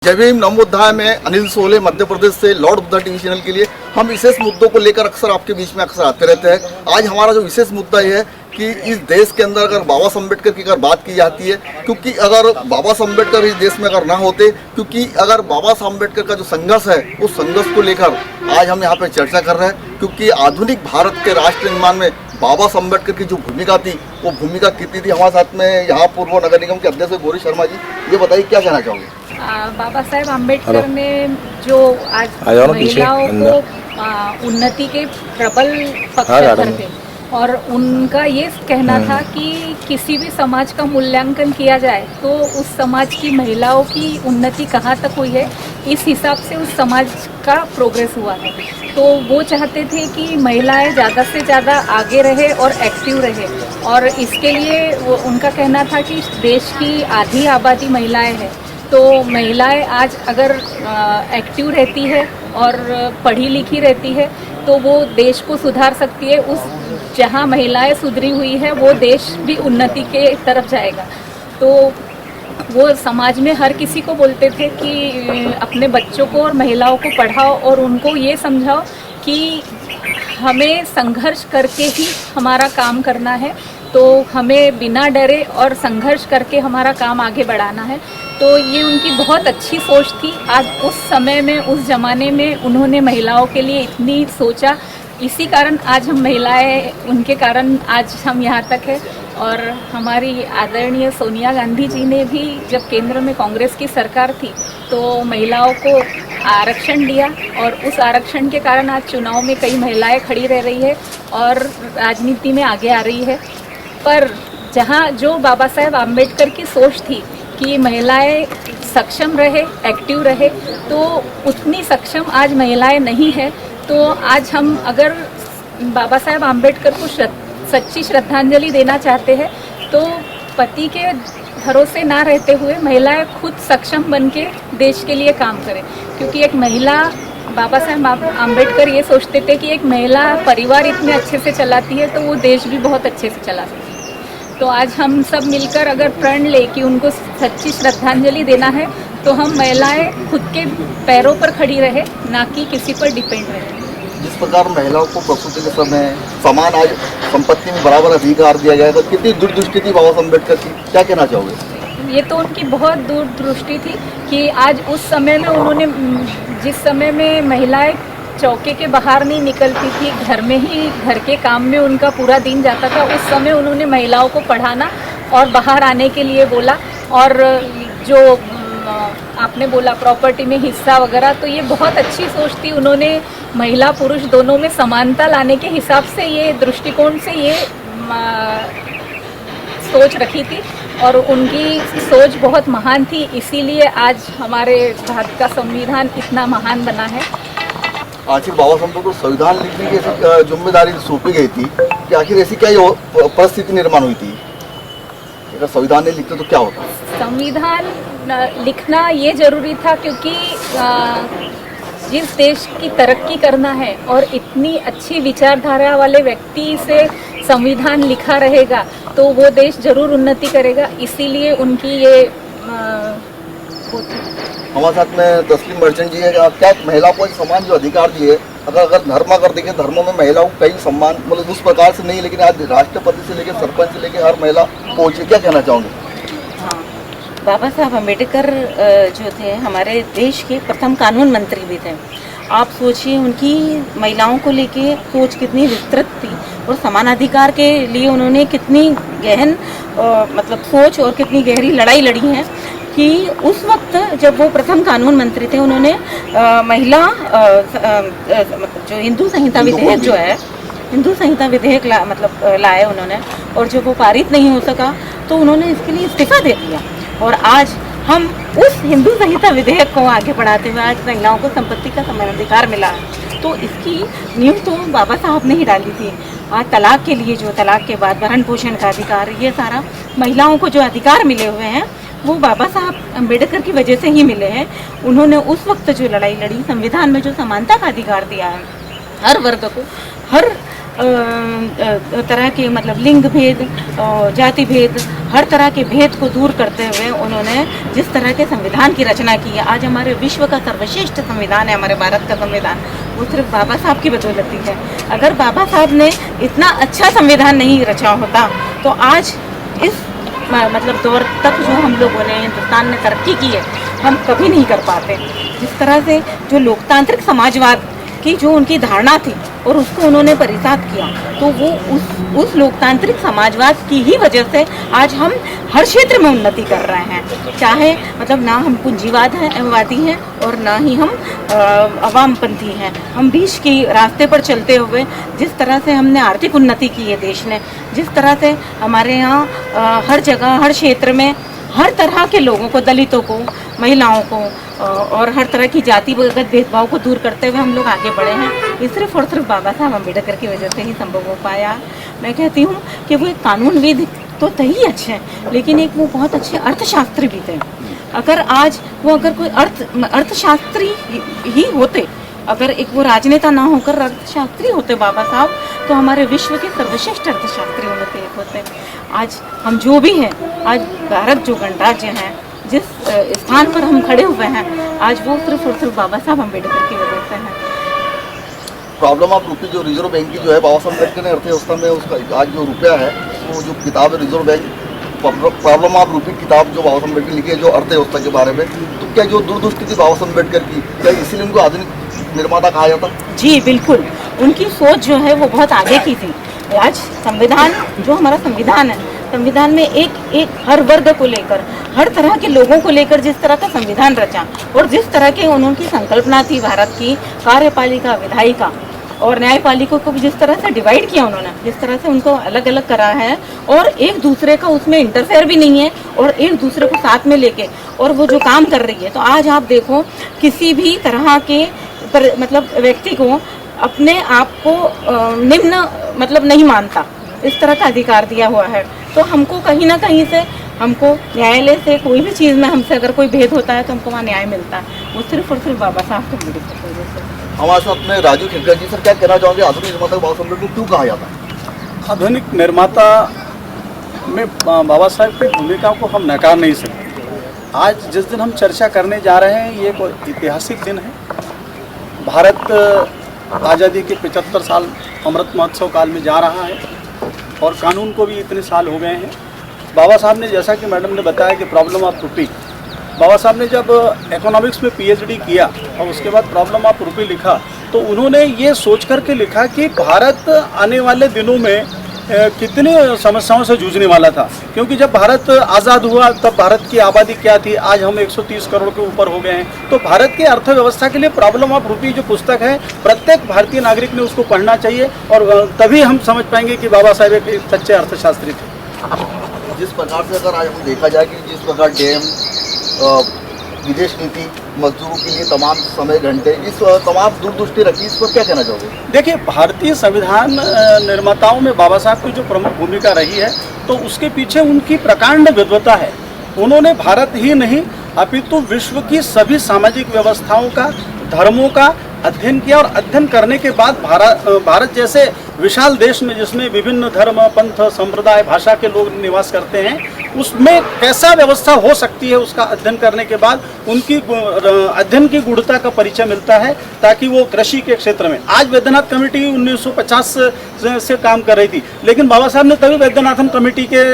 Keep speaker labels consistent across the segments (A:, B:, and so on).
A: जय भीम नवोध्याय में अनिल सोले मध्य प्रदेश से लॉर्ड बुद्धा टीवी चैनल के लिए हम विशेष मुद्दों को लेकर अक्सर आपके बीच में अक्सर आते रहते हैं। आज हमारा जो विशेष मुद्दा ये है कि इस देश के अंदर अगर बाबा साहब अम्बेडकर की अगर बात की जाती है, क्योंकि अगर बाबा साहब अम्बेडकर इस देश में अगर ना होते, क्योंकि अगर बाबा साहब अम्बेडकर का जो संघर्ष है उस संघर्ष को लेकर आज हम यहाँ पे चर्चा कर रहे हैं। क्योंकि आधुनिक भारत के राष्ट्र निर्माण में बाबा साहब अम्बेडकर की जो भूमिका थी वो भूमिका कितनी थी। हमारे साथ में यहाँ पूर्व नगर निगम के अध्यक्ष गौरी शर्मा जी, ये बताइए क्या कहना चाहोगे।
B: बाबा साहेब आम्बेडकर ने जो आज महिलाओं को उन्नति के प्रबल पक्षधर थे और उनका ये कहना था कि किसी भी समाज का मूल्यांकन किया जाए तो उस समाज की महिलाओं की उन्नति कहाँ तक हुई है, इस हिसाब से उस समाज का प्रोग्रेस हुआ है। तो वो चाहते थे कि महिलाएं ज़्यादा से ज़्यादा आगे रहे और एक्टिव रहे, और इसके लिए वो उनका कहना था कि देश की आधी आबादी महिलाएं हैं, तो महिलाएं आज अगर एक्टिव रहती है और पढ़ी लिखी रहती है तो वो देश को सुधार सकती है। उस जहां महिलाएं सुधरी हुई है वो देश भी उन्नति के तरफ जाएगा। तो वो समाज में हर किसी को बोलते थे कि अपने बच्चों को और महिलाओं को पढ़ाओ और उनको ये समझाओ कि हमें संघर्ष करके ही हमारा काम करना है, तो हमें बिना डरे और संघर्ष करके हमारा काम आगे बढ़ाना है। तो ये उनकी बहुत अच्छी सोच थी। आज उस समय में, उस ज़माने में उन्होंने महिलाओं के लिए इतनी सोचा, इसी कारण आज हम महिलाएं, उनके कारण आज हम यहाँ तक है। और हमारी आदरणीय सोनिया गांधी जी ने भी जब केंद्र में कांग्रेस की सरकार थी तो महिलाओं को आरक्षण दिया, और उस आरक्षण के कारण आज चुनाव में कई महिलाएं खड़ी रह रही है और राजनीति में आगे आ रही है। पर जहाँ जो बाबा साहेब आम्बेडकर की सोच थी कि महिलाएं सक्षम रहे, एक्टिव रहे, तो उतनी सक्षम आज महिलाएं नहीं है। तो आज हम अगर बाबा साहेब आम्बेडकर को सच्ची श्रद्धांजलि देना चाहते हैं तो पति के भरोसे ना रहते हुए महिलाएं खुद सक्षम बन के देश के लिए काम करें। क्योंकि एक महिला, बाबा साहेब आम्बेडकर ये सोचते थे कि एक महिला परिवार इतने अच्छे से चलाती है तो वो देश भी बहुत अच्छे से चला सकती है। तो आज हम सब मिलकर अगर प्रण ले कि उनको सच्ची श्रद्धांजलि देना है तो हम महिलाएं खुद के पैरों पर खड़ी रहे, ना कि किसी पर डिपेंड रहे।
A: जिस प्रकार महिलाओं को प्रसूति के समय समान आज संपत्ति में बराबर अधिकार दिया गया, तो कितनी दूरदृष्टि थी बाबा साहब अम्बेडकर की, क्या कहना चाहोगे।
B: ये तो उनकी बहुत दूरदृष्टि थी कि आज उस समय में उन्होंने, जिस समय में महिलाएं चौके के बाहर नहीं निकलती थी, घर में ही, घर के काम में उनका पूरा दिन जाता था, उस समय उन्होंने महिलाओं को पढ़ाना और बाहर आने के लिए बोला। और जो आपने बोला प्रॉपर्टी में हिस्सा वगैरह, तो ये बहुत अच्छी सोच थी। उन्होंने महिला पुरुष दोनों में समानता लाने के हिसाब से, ये दृष्टिकोण से ये सोच रखी थी और उनकी सोच बहुत महान थी। इसीलिए आज हमारे भारत का संविधान इतना महान बना है।
A: आखिर बाबा साहब को संविधान लिखने की जिम्मेदारी सौंपी गई थी कि आखिर ऐसी क्या परिस्थिति निर्माण हुई थी, अगर संविधान नहीं लिखते तो क्या होता।
B: संविधान लिखना ये जरूरी था क्योंकि जिस देश की तरक्की करना है और इतनी अच्छी विचारधारा वाले व्यक्ति से संविधान लिखा रहेगा तो वो देश जरूर उन्नति करेगा। इसीलिए उनकी ये
A: हमारे साथ में तस्लीम मर्चेंट जी है। क्या महिलाओं को समान जो अधिकार दिए, अगर धर्म अगर देखें, धर्मों में महिलाओं को कई सम्मान मतलब उस प्रकार से नहीं, लेकिन आज राष्ट्रपति से लेकर सरपंच से लेकर हर महिला पहुंची, क्या कहना चाहोगे।
C: हाँ, बाबा साहब अम्बेडकर जो थे हमारे देश के प्रथम कानून मंत्री भी थे। आप सोचिए उनकी महिलाओं को लेके सोच कितनी विस्तृत थी और समानाधिकार के लिए उन्होंने कितनी गहन मतलब सोच और कितनी गहरी लड़ाई लड़ी है कि उस वक्त जब वो प्रथम कानून मंत्री थे उन्होंने महिला मतलब जो हिंदू संहिता विधेयक जो है, हिंदू संहिता विधेयक लाए उन्होंने, और जब वो पारित नहीं हो सका तो उन्होंने इसके लिए इस्तीफा दे दिया। और आज हम उस हिंदू संहिता विधेयक को आगे बढ़ाते हुए आज महिलाओं को संपत्ति का समानाधिकार मिला है। तो इसकी नींव तो बाबा साहब ने ही डाली थी। आज तलाक के लिए, जो तलाक के बाद भरण पोषण का अधिकार, ये सारा महिलाओं को जो अधिकार मिले हुए हैं वो बाबा साहब अम्बेडकर की वजह से ही मिले हैं। उन्होंने उस वक्त जो लड़ाई लड़ी, संविधान में जो समानता का अधिकार दिया है हर वर्ग को, हर तरह के मतलब लिंग भेद, जाति भेद, हर तरह के भेद को दूर करते हुए उन्होंने जिस तरह के संविधान की रचना की है, आज हमारे विश्व का सर्वश्रेष्ठ संविधान है हमारे भारत का संविधान, वो सिर्फ बाबा साहब की बदौलत है। अगर बाबा साहब ने इतना अच्छा संविधान नहीं रचा होता तो आज इस मतलब दौर तक जो हम लोगों ने हिंदुस्तान में तरक्की की है हम कभी नहीं कर पाते। जिस तरह से जो लोकतांत्रिक समाजवाद की जो उनकी धारणा थी और उसको उन्होंने परिसात किया, तो वो उस लोकतांत्रिक समाजवाद की ही वजह से आज हम हर क्षेत्र में उन्नति कर रहे हैं। चाहे मतलब ना हम पूंजीवादी हैं और ना ही हम अवामपंथी हैं, हम बीच की रास्ते पर चलते हुए जिस तरह से हमने आर्थिक उन्नति की है देश ने, जिस तरह से हमारे यहाँ हर जगह हर क्षेत्र में हर तरह के लोगों को, दलितों को, महिलाओं को और हर तरह की जातिगत भेदभाव को दूर करते हुए हम लोग आगे बढ़े हैं। ये सिर्फ और सिर्फ बाबा साहब अम्बेडकर की वजह से ही संभव हो पाया। मैं कहती हूँ कि वो एक कानूनविद तो ही अच्छे हैं, लेकिन एक वो बहुत अच्छे अर्थशास्त्री भी थे। अगर कोई अर्थशास्त्री ही होते, अगर एक वो राजनेता ना होकर अर्थशास्त्री होते बाबा साहब, तो हमारे विश्व के सर्वश्रेष्ठ अर्थशास्त्रियों में से एक होते। आज हम जो भी हैं, आज भारत जो गणराज्य है, जिस स्थान पर हम खड़े हुए हैं, आज वो सिर्फ और सिर्फ बाबा साहब अम्बेडकर की वजह से है।
A: प्रॉब्लम ऑफ रुपी जो रिजर्व बैंक की जो है, बाबा साहब अम्बेडकर ने अर्थव्यवस्था में उसका आज जो रुपया है, वो जो किताब है reserve bank problem of rupee किताब जो बाबा साहब अम्बेडकर लिखी है जो अर्थव्यवस्था के बारे में, तो क्या जो दूरदृष्टि थी बाबा साहब अम्बेडकर की, क्या इसीलिए उनको आधुनिक निर्माता कहा जाता?
C: जी बिल्कुल, उनकी सोच जो है वो बहुत आगे की थी। आज संविधान जो हमारा संविधान है, संविधान में एक हर वर्ग को लेकर, हर तरह के लोगों को लेकर जिस तरह का संविधान रचा और जिस तरह के उनकी संकल्पना थी भारत की कार्यपालिका, विधायिका और न्यायपालिका को भी जिस तरह से डिवाइड किया उन्होंने, जिस तरह से उनको अलग अलग करा है और एक दूसरे का उसमें इंटरफेयर भी नहीं है और एक दूसरे को साथ में लेके और वो जो काम कर रही है, तो आज आप देखो किसी भी तरह के मतलब व्यक्ति को अपने आप को निम्न मतलब नहीं मानता, इस तरह का अधिकार दिया हुआ है। तो हमको कहीं ना कहीं से हमको न्यायालय से कोई भी चीज़ में हमसे अगर कोई भेद होता है तो हमको वहाँ न्याय मिलता है, वो सिर्फ और सिर्फ बाबा साहब की वजह से।
A: हमारे साथ में राजू खेलकर जी, सर क्या कहना चाहोगे, आधुनिक निर्माता बाबा साहब अम्बेडकर को क्यों कहा जाता है?
D: आधुनिक निर्माता में बाबा साहब की भूमिका को हम नकार नहीं सकते। आज जिस दिन हम चर्चा करने जा रहे हैं, ये एक ऐतिहासिक दिन है। भारत आज़ादी के 75 साल अमृत महोत्सव काल में जा रहा है और कानून को भी इतने साल हो गए हैं। बाबा साहब ने, जैसा कि मैडम ने बताया कि प्रॉब्लम ऑफ रुपी, बाबा साहब ने जब इकोनॉमिक्स में पीएचडी किया और उसके बाद प्रॉब्लम ऑफ रुपी लिखा, तो उन्होंने ये सोच करके लिखा कि भारत आने वाले दिनों में कितनी समस्याओं से जूझने वाला था। क्योंकि जब भारत आज़ाद हुआ तब भारत की आबादी क्या थी, आज हम 130 करोड़ के ऊपर हो गए हैं। तो भारत की अर्थव्यवस्था के लिए प्रॉब्लम ऑफ रुपी जो पुस्तक है, प्रत्येक भारतीय नागरिक ने उसको पढ़ना चाहिए और तभी हम समझ पाएंगे कि बाबा साहब एक सच्चे अर्थशास्त्री थे।
A: जिस प्रकार से अगर आज हम देखा जाए कि जिस प्रकार डैम, विदेश नीति, मजदूरों के लिए तमाम समय घंटे, इस तमाम दूरदृष्टि रखी, इस पर क्या कहना चाहोगे? देखिए,
D: भारतीय संविधान निर्माताओं में बाबा साहब की जो प्रमुख भूमिका रही है, तो उसके पीछे उनकी प्रकांड विद्वता है। उन्होंने भारत ही नहीं अपितु विश्व की सभी सामाजिक व्यवस्थाओं का, धर्मों का अध्ययन किया और अध्ययन करने के बाद भारत जैसे विशाल देश में जिसमें विभिन्न धर्म, पंथ, संप्रदाय, भाषा के लोग निवास करते हैं, उसमें कैसा व्यवस्था हो सकती है, उसका अध्ययन करने के बाद उनकी अध्ययन की गूढ़ता का परिचय मिलता है। ताकि वो कृषि के क्षेत्र में, आज वैद्यनाथ कमेटी 1950 से काम कर रही थी, लेकिन बाबा साहब ने तभी वैद्यनाथन कमेटी के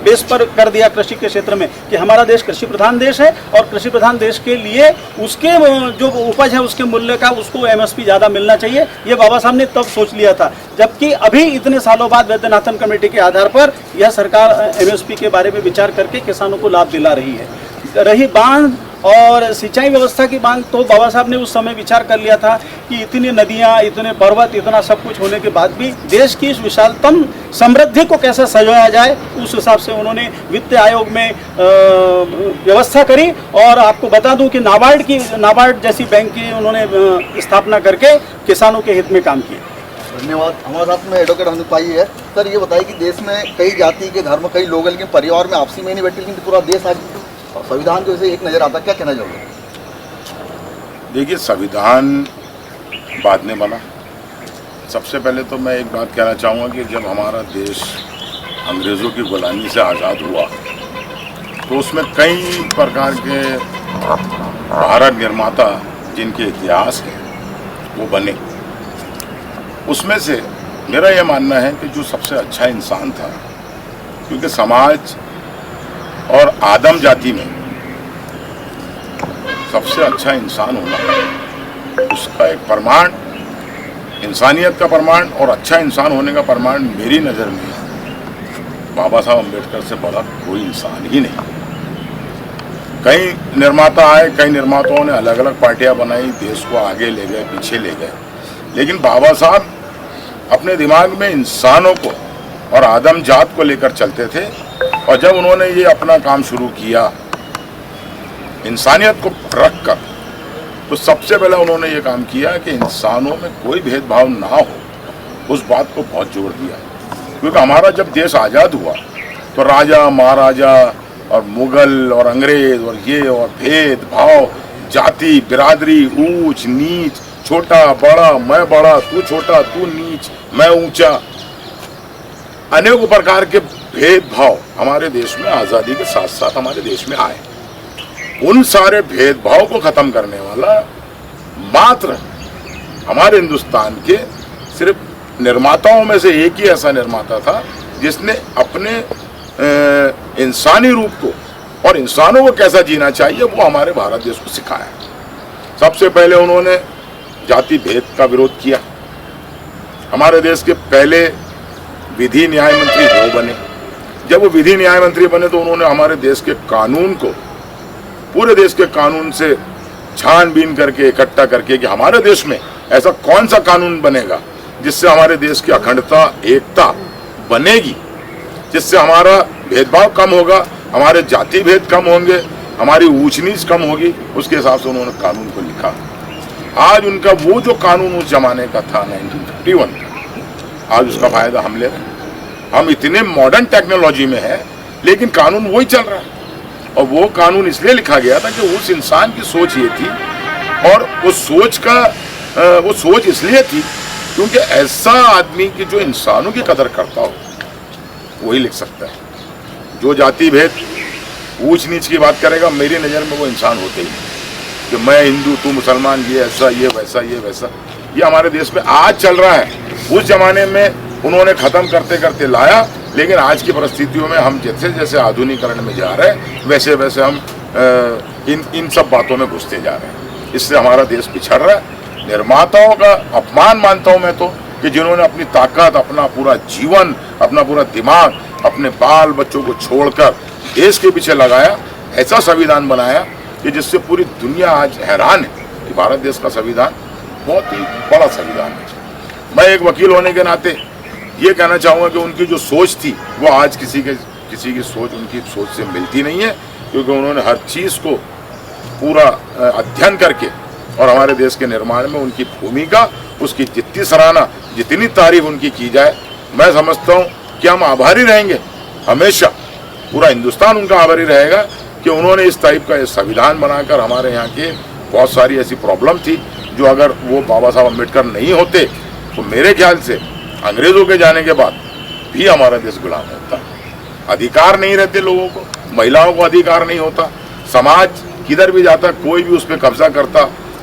D: बेस पर कर दिया कृषि के क्षेत्र में कि हमारा देश कृषि प्रधान देश है और कृषि प्रधान देश के लिए उसके जो उपज है उसके मूल्य का उसको एमएसपी ज़्यादा मिलना चाहिए। ये बाबा साहब ने तब सोच लिया था, जबकि अभी इतने सालों बाद वैद्यनाथन कमेटी के आधार पर यह सरकार एमएसपी के बारे में विचार करके किसानों को लाभ दिला रही है। रही बांध और सिंचाई व्यवस्था की बांध, तो बाबा साहब ने उस समय विचार कर लिया था कि इतनी नदियाँ, इतने पर्वत, इतना सब कुछ होने के बाद भी देश की इस विशालतम समृद्धि को कैसे सजाया जाए, उस हिसाब से उन्होंने वित्त आयोग में व्यवस्था करी। और आपको बता दूं कि नाबार्ड जैसी बैंक की उन्होंने स्थापना करके किसानों के हित में काम किया।
A: धन्यवाद। हमारे साथ में एडवोकेट हनीफ भाई है। सर ये बताइए कि देश में कई जाति के, धर्म, कई लोग, लेकिन परिवार में आपसी में नहीं बैठे, लेकिन पूरा देश आज संविधान की वजह से एक नज़र आता, क्या कहना चाहोगे?
E: देखिए, संविधान बाद में बना, सबसे पहले तो मैं एक बात कहना चाहूँगा कि जब हमारा देश अंग्रेज़ों की गुलामी से आज़ाद हुआ तो उसमें कई प्रकार के भारत निर्माता जिनके इतिहास हैं वो बने। उसमें से मेरा ये मानना है कि जो सबसे अच्छा इंसान था, क्योंकि समाज और आदम जाति में सबसे अच्छा इंसान होना, उसका एक प्रमाण, इंसानियत का प्रमाण और अच्छा इंसान होने का प्रमाण मेरी नज़र में बाबा साहब अम्बेडकर से बड़ा कोई इंसान ही नहीं। कई निर्माता आए, कई निर्माताओं ने अलग अलग पार्टियां बनाई, देश को आगे ले गए, पीछे ले गए, लेकिन बाबा साहब अपने दिमाग में इंसानों को और आदम जात को लेकर चलते थे। और जब उन्होंने ये अपना काम शुरू किया इंसानियत को रख कर, तो सबसे पहले उन्होंने ये काम किया कि इंसानों में कोई भेदभाव ना हो, उस बात को बहुत जोर दिया। क्योंकि हमारा जब देश आज़ाद हुआ तो राजा महाराजा और मुगल और अंग्रेज और ये और भेदभाव, जाति बिरादरी, ऊंच नीच, छोटा बड़ा, मैं बड़ा तू छोटा, तू नीच मैं ऊंचा, अनेक प्रकार के भेदभाव हमारे देश में आज़ादी के साथ साथ हमारे देश में आए। उन सारे भेदभाव को खत्म करने वाला मात्र हमारे हिंदुस्तान के सिर्फ निर्माताओं में से एक ही ऐसा निर्माता था जिसने अपने इंसानी रूप को और इंसानों को कैसा जीना चाहिए वो हमारे भारत देश को सिखाया। सबसे पहले उन्होंने जाति भेद का विरोध किया। हमारे देश के पहले विधि न्याय मंत्री वो बने। जब वो विधि न्याय मंत्री बने तो उन्होंने हमारे देश के कानून को, पूरे देश के कानून से छानबीन करके इकट्ठा करके कि हमारे देश में ऐसा कौन सा कानून बनेगा जिससे हमारे देश की अखंडता, एकता बनेगी, जिससे हमारा भेदभाव कम होगा, हमारे जाति भेद कम होंगे, हमारी ऊंच नीच कम होगी। उसके हिसाब से उन्होंने कानून को लिखा। आज उनका वो जो कानून उस जमाने का था 1951 का, आज उसका फायदा हम ले रहे हैं। हम इतने मॉडर्न टेक्नोलॉजी में है लेकिन कानून वही चल रहा है। और वो कानून इसलिए लिखा गया था कि उस इंसान की सोच ये थी, और वो सोच इसलिए थी क्योंकि ऐसा आदमी की जो इंसानों की कदर करता हो वही लिख सकता है। जो जाति भेद, ऊंच नीच की बात करेगा, मेरी नज़र में वो इंसान होते ही कि मैं हिंदू तू मुसलमान, ये ऐसा ये वैसा ये वैसा, ये हमारे देश में आज चल रहा है। उस जमाने में उन्होंने ख़त्म करते करते लाया, लेकिन आज की परिस्थितियों में हम जैसे जैसे आधुनिकीकरण में जा रहे हैं वैसे वैसे हम इन सब बातों में घुसते जा रहे हैं। इससे हमारा देश पिछड़ रहा है। निर्माताओं का अपमान मानता हूँ मैं तो कि जिन्होंने अपनी ताकत, अपना पूरा जीवन, अपना पूरा दिमाग, अपने बाल बच्चों को छोड़कर देश के पीछे लगाया, ऐसा संविधान बनाया कि जिससे पूरी दुनिया आज हैरान है कि भारत देश का संविधान बहुत ही बड़ा संविधान है। मैं एक वकील होने के नाते ये कहना चाहूँगा कि उनकी जो सोच थी वो आज किसी की सोच उनकी सोच से मिलती नहीं है, क्योंकि उन्होंने हर चीज़ को पूरा अध्ययन करके और हमारे देश के निर्माण में उनकी भूमिका, उसकी जितनी सराहना, जितनी तारीफ उनकी की जाए, मैं समझता हूँ कि हम आभारी रहेंगे हमेशा। पूरा हिंदुस्तान उनका आभारी रहेगा कि उन्होंने इस टाइप का संविधान बनाकर हमारे यहाँ के बहुत सारी ऐसी प्रॉब्लम थी जो अगर वो बाबा साहब अम्बेडकर नहीं होते तो मेरे ख्याल से अंग्रेज़ों के जाने के बाद भी हमारा देश गुलाम होता। अधिकार नहीं रहते लोगों को, महिलाओं को अधिकार नहीं होता, समाज किधर भी जाता कोई भी उस पर कब्जा करता,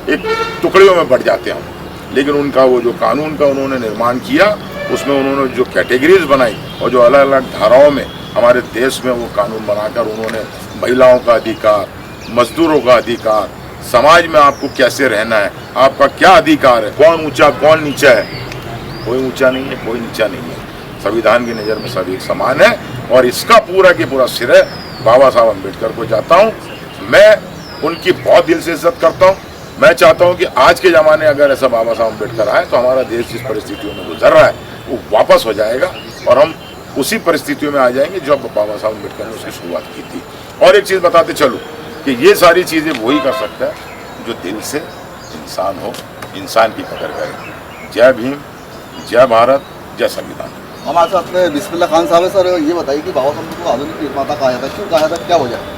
E: एक टुकड़ियों में बढ़ जाते हम। लेकिन उनका वो जो कानून का उन्होंने निर्माण किया, उसमें उन्होंने जो कैटेगरीज बनाई और जो अलग अलग धाराओं में हमारे देश में वो कानून बनाकर उन्होंने महिलाओं का अधिकार, मजदूरों का अधिकार, समाज में आपको कैसे रहना है, आपका क्या अधिकार है, कौन ऊंचा कौन नीचा है, कोई ऊंचा नहीं है, कोई नीचा नहीं है। संविधान की नज़र में सभी एक समान है और इसका पूरा की पूरा श्रेय बाबा साहब अम्बेडकर को जाता हूँ। मैं उनकी बहुत दिल से इज्जत करता हूँ। मैं चाहता हूँ कि आज के ज़माने अगर ऐसा बाबा साहब अम्बेडकर आए तो हमारा देश जिस परिस्थितियों में गुजर रहा है वो वापस हो जाएगा और हम उसी परिस्थितियों में आ जाएंगे जो बाबा साहब अम्बेडकर ने उसकी शुरुआत की थी। और एक चीज़ बताते चलूँ कि ये सारी चीज़ें वही कर सकता है जो दिल से इंसान हो, इंसान की कदर करे। जय भीम, जय भारत, जय संविधान।
A: हमारे साथ में बिस्मिल्लाह खान साहब है। सर ये बताइए कि बाबा साहब को आधुनिक निर्माता कहा जाता है, क्यों कहा जाता है, क्या वजह?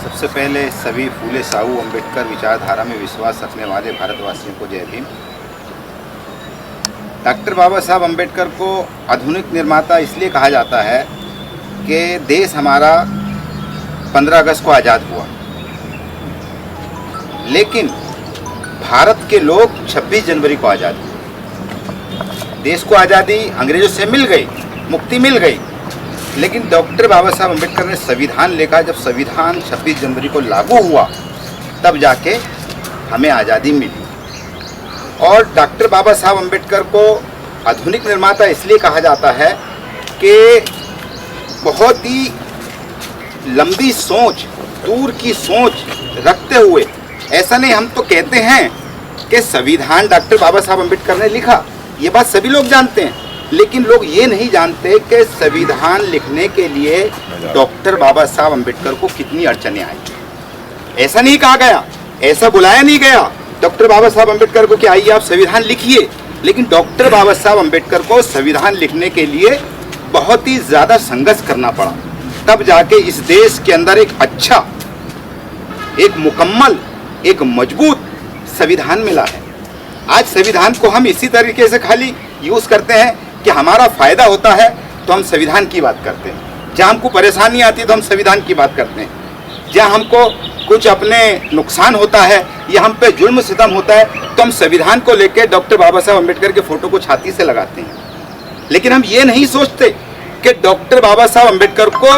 F: सबसे पहले सभी फूले साहू अम्बेडकर विचारधारा में विश्वास रखने वाले भारतवासियों को जय भीम। डॉक्टर बाबा साहब अम्बेडकर को आधुनिक निर्माता इसलिए कहा जाता है कि देश हमारा 15 अगस्त को आज़ाद हुआ, लेकिन भारत के लोग 26 जनवरी को आज़ाद हुए। देश को आज़ादी अंग्रेज़ों से मिल गई, मुक्ति मिल गई, लेकिन डॉक्टर बाबा साहब अम्बेडकर ने संविधान लिखा। जब संविधान 26 जनवरी को लागू हुआ तब जाके हमें आज़ादी मिली। और डॉक्टर बाबा साहब अम्बेडकर को आधुनिक निर्माता इसलिए कहा जाता है कि बहुत ही लंबी सोच, दूर की सोच रखते हुए, ऐसा नहीं हम तो कहते हैं कि संविधान डॉक्टर बाबा साहब अम्बेडकर ने लिखा, ये बात सभी लोग जानते हैं, लेकिन लोग ये नहीं जानते कि संविधान लिखने के लिए डॉक्टर बाबा साहब अम्बेडकर को कितनी अड़चनें आई। ऐसा नहीं कहा गया, ऐसा बुलाया नहीं गया डॉक्टर बाबा साहब अम्बेडकर को कि आइए आप संविधान लिखिए, लेकिन डॉक्टर बाबा साहब अम्बेडकर को संविधान लिखने के लिए बहुत ही ज़्यादा संघर्ष करना पड़ा, तब जाके इस देश के अंदर एक अच्छा, एक मुकम्मल, एक मजबूत संविधान मिला है। आज संविधान को हम इसी तरीके से खाली यूज़ करते हैं कि हमारा फ़ायदा होता है तो हम संविधान की बात करते हैं, जहाँ हमको परेशानी आती है तो हम संविधान की बात करते हैं, जहाँ हमको कुछ अपने नुकसान होता है या हम पे जुल्म सितम होता है तो हम संविधान को लेकर डॉक्टर बाबा साहब अम्बेडकर के फ़ोटो को छाती से लगाते हैं। लेकिन हम ये नहीं सोचते कि डॉक्टर बाबा साहब अम्बेडकर को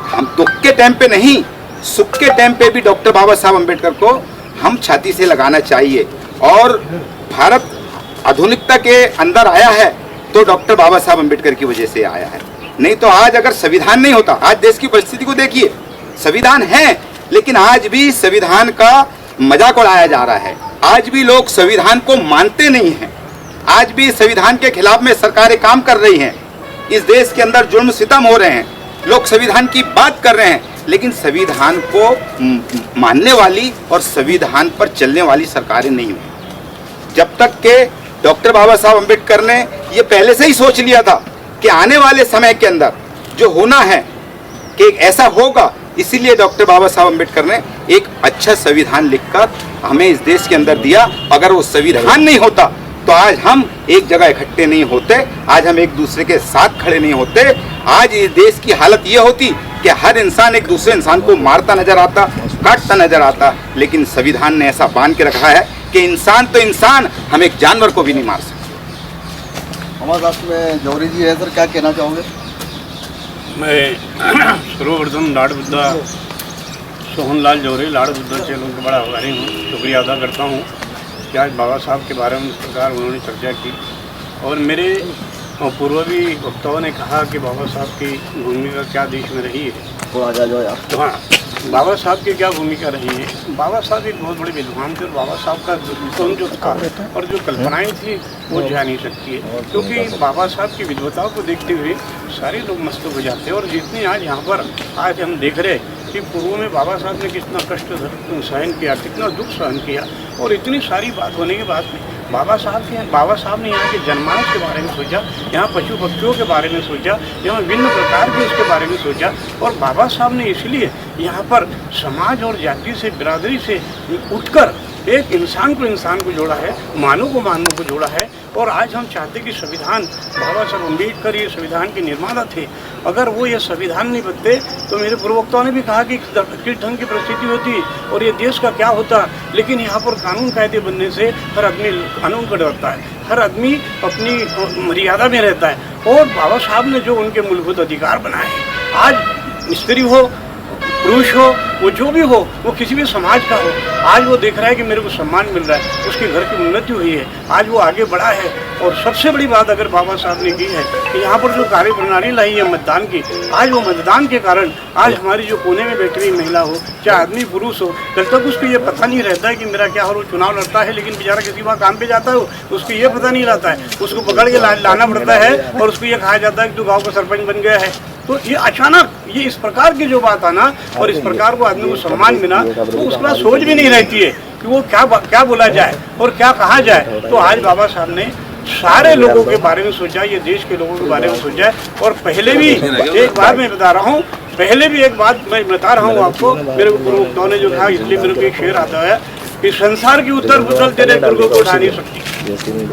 F: हम दुख के टाइम पे नहीं, सुख के टाइम पे भी डॉक्टर बाबा साहब अम्बेडकर को हम छाती से लगाना चाहिए। और भारत आधुनिकता के अंदर आया है तो डॉक्टर बाबा साहब अम्बेडकर की वजह से आया है, नहीं तो आज अगर संविधान नहीं होता, आज देश की परिस्थिति को देखिए, संविधान है लेकिन आज भी संविधान का मजाक उड़ाया जा रहा है, आज भी लोग संविधान को मानते नहीं हैं, आज भी संविधान के खिलाफ में सरकारें काम कर रही हैं, इस देश के अंदर जुल्म सितम हो रहे हैं, लोग संविधान की बात कर रहे हैं, लेकिन संविधान को मानने वाली और संविधान पर चलने वाली सरकारें नहीं हुई। जब तक के डॉक्टर बाबा साहब अम्बेडकर ने ये पहले से ही सोच लिया था कि आने वाले समय के अंदर जो होना है कि ऐसा होगा, इसीलिए डॉक्टर बाबा साहब अम्बेडकर ने एक अच्छा संविधान लिखकर हमें इस देश के अंदर दिया। अगर वो संविधान नहीं होता तो आज हम एक जगह इकट्ठे नहीं होते, आज हम एक दूसरे के साथ खड़े नहीं होते, आज इस देश की हालत ये होती कि हर इंसान एक दूसरे इंसान को मारता नजर आता, काटता नजर आता, लेकिन संविधान ने ऐसा बांध के रखा है कि इंसान तो इंसान, हम एक जानवर को भी नहीं मार सकते।
A: हमारे साथ में जौहरी जी है सर, क्या कहना चाहोगे?
G: मैं सर्वप्रथम लाड़ बुद्धा सोहनलाल जौहरी लाड़ बुद्धा चैनल का बड़ा आभारी हूँ, शुक्रिया अदा करता हूँ कि आज बाबा साहब के बारे में इस प्रकार उन्होंने चर्चा की। और मेरे पूर्वी वक्ताओं ने कहा कि बाबा साहब की भूमिका क्या देश में रही है, तो हाँ, बाबा साहब की क्या भूमिका रही है। बाबा साहब एक बहुत बड़े विद्वान थे और बाबा साहब का दृष्टिकोण जो था और जो कल्पनाएं थी वो जा नहीं सकती है, क्योंकि बाबा साहब की विद्वताओं को देखते हुए सारे लोग मस्त हो जाते हैं। और जितने आज यहाँ पर आज हम देख रहे हैं कि पूर्व में बाबा साहब ने कितना कष्ट सहन किया, कितना दुख सहन किया, और इतनी सारी बात होने के बाद में बाबा साहब ने यहाँ के जनमानस के बारे में सोचा, यहाँ पशु पक्षियों के बारे में सोचा, यहाँ विभिन्न प्रकार के इसके बारे में सोचा। और बाबा साहब ने इसलिए यहाँ पर समाज और जाति से, बिरादरी से उठकर एक इंसान को जोड़ा है, मानव को जोड़ा है। और आज हम चाहते कि संविधान, बाबा साहब अम्बेडकर ये संविधान के निर्माता थे, अगर वो ये संविधान नहीं बनते तो मेरे पूर्ववक्ताओं ने भी कहा कि किस ढंग की परिस्थिति होती और ये देश का क्या होता। लेकिन यहाँ पर कानून कायदे बनने से हर आदमी कानून को डरता है, हर आदमी अपनी मर्यादा में रहता है। और बाबा साहब ने जो उनके मूलभूत अधिकार बनाए, आज स्त्री हो, पुरुष हो, वो जो भी हो, वो किसी भी समाज का हो, आज वो देख रहा है कि मेरे को सम्मान मिल रहा है, उसके घर की उन्नति हुई है, आज वो आगे बढ़ा है। और सबसे बड़ी बात अगर बाबा साहब ने की है कि यहाँ पर जो कार्य प्रणाली लाई है मतदान की, आज वो मतदान के कारण आज हमारी जो कोने में बैठी हुई महिला हो, चाहे आदमी पुरुष हो, कल तक उसको ये पता नहीं रहता है कि मेरा क्या हो। वो चुनाव लड़ता है लेकिन बेचारा किसी वहाँ काम पे जाता है, उसको ये पता नहीं रहता है, उसको पकड़ के लाना पड़ता है और उसको ये कहा जाता है कि तू गाँव का सरपंच बन गया है। तो ये अचानक ये इस प्रकार की जो बात आना और इस प्रकार को आदमी को सम्मान मिला, तो उसका सोच भी नहीं रहती है कि वो क्या बोला जाए और क्या कहा जाए। तो आज बाबा साहब ने सारे लोगों के बारे में सोचा, ये देश के लोगों के बारे में सोचा। और पहले भी एक बार मैं बता रहा हूँ, पहले भी एक बात मैं बता रहा हूँ आपको, मेरे को पूर्ववक्ताओं ने जो कहा, इसलिए मेरे को एक शेर आता है कि संसार की उथल पुथल तेरे दुर्गों को ढा नहीं सकती,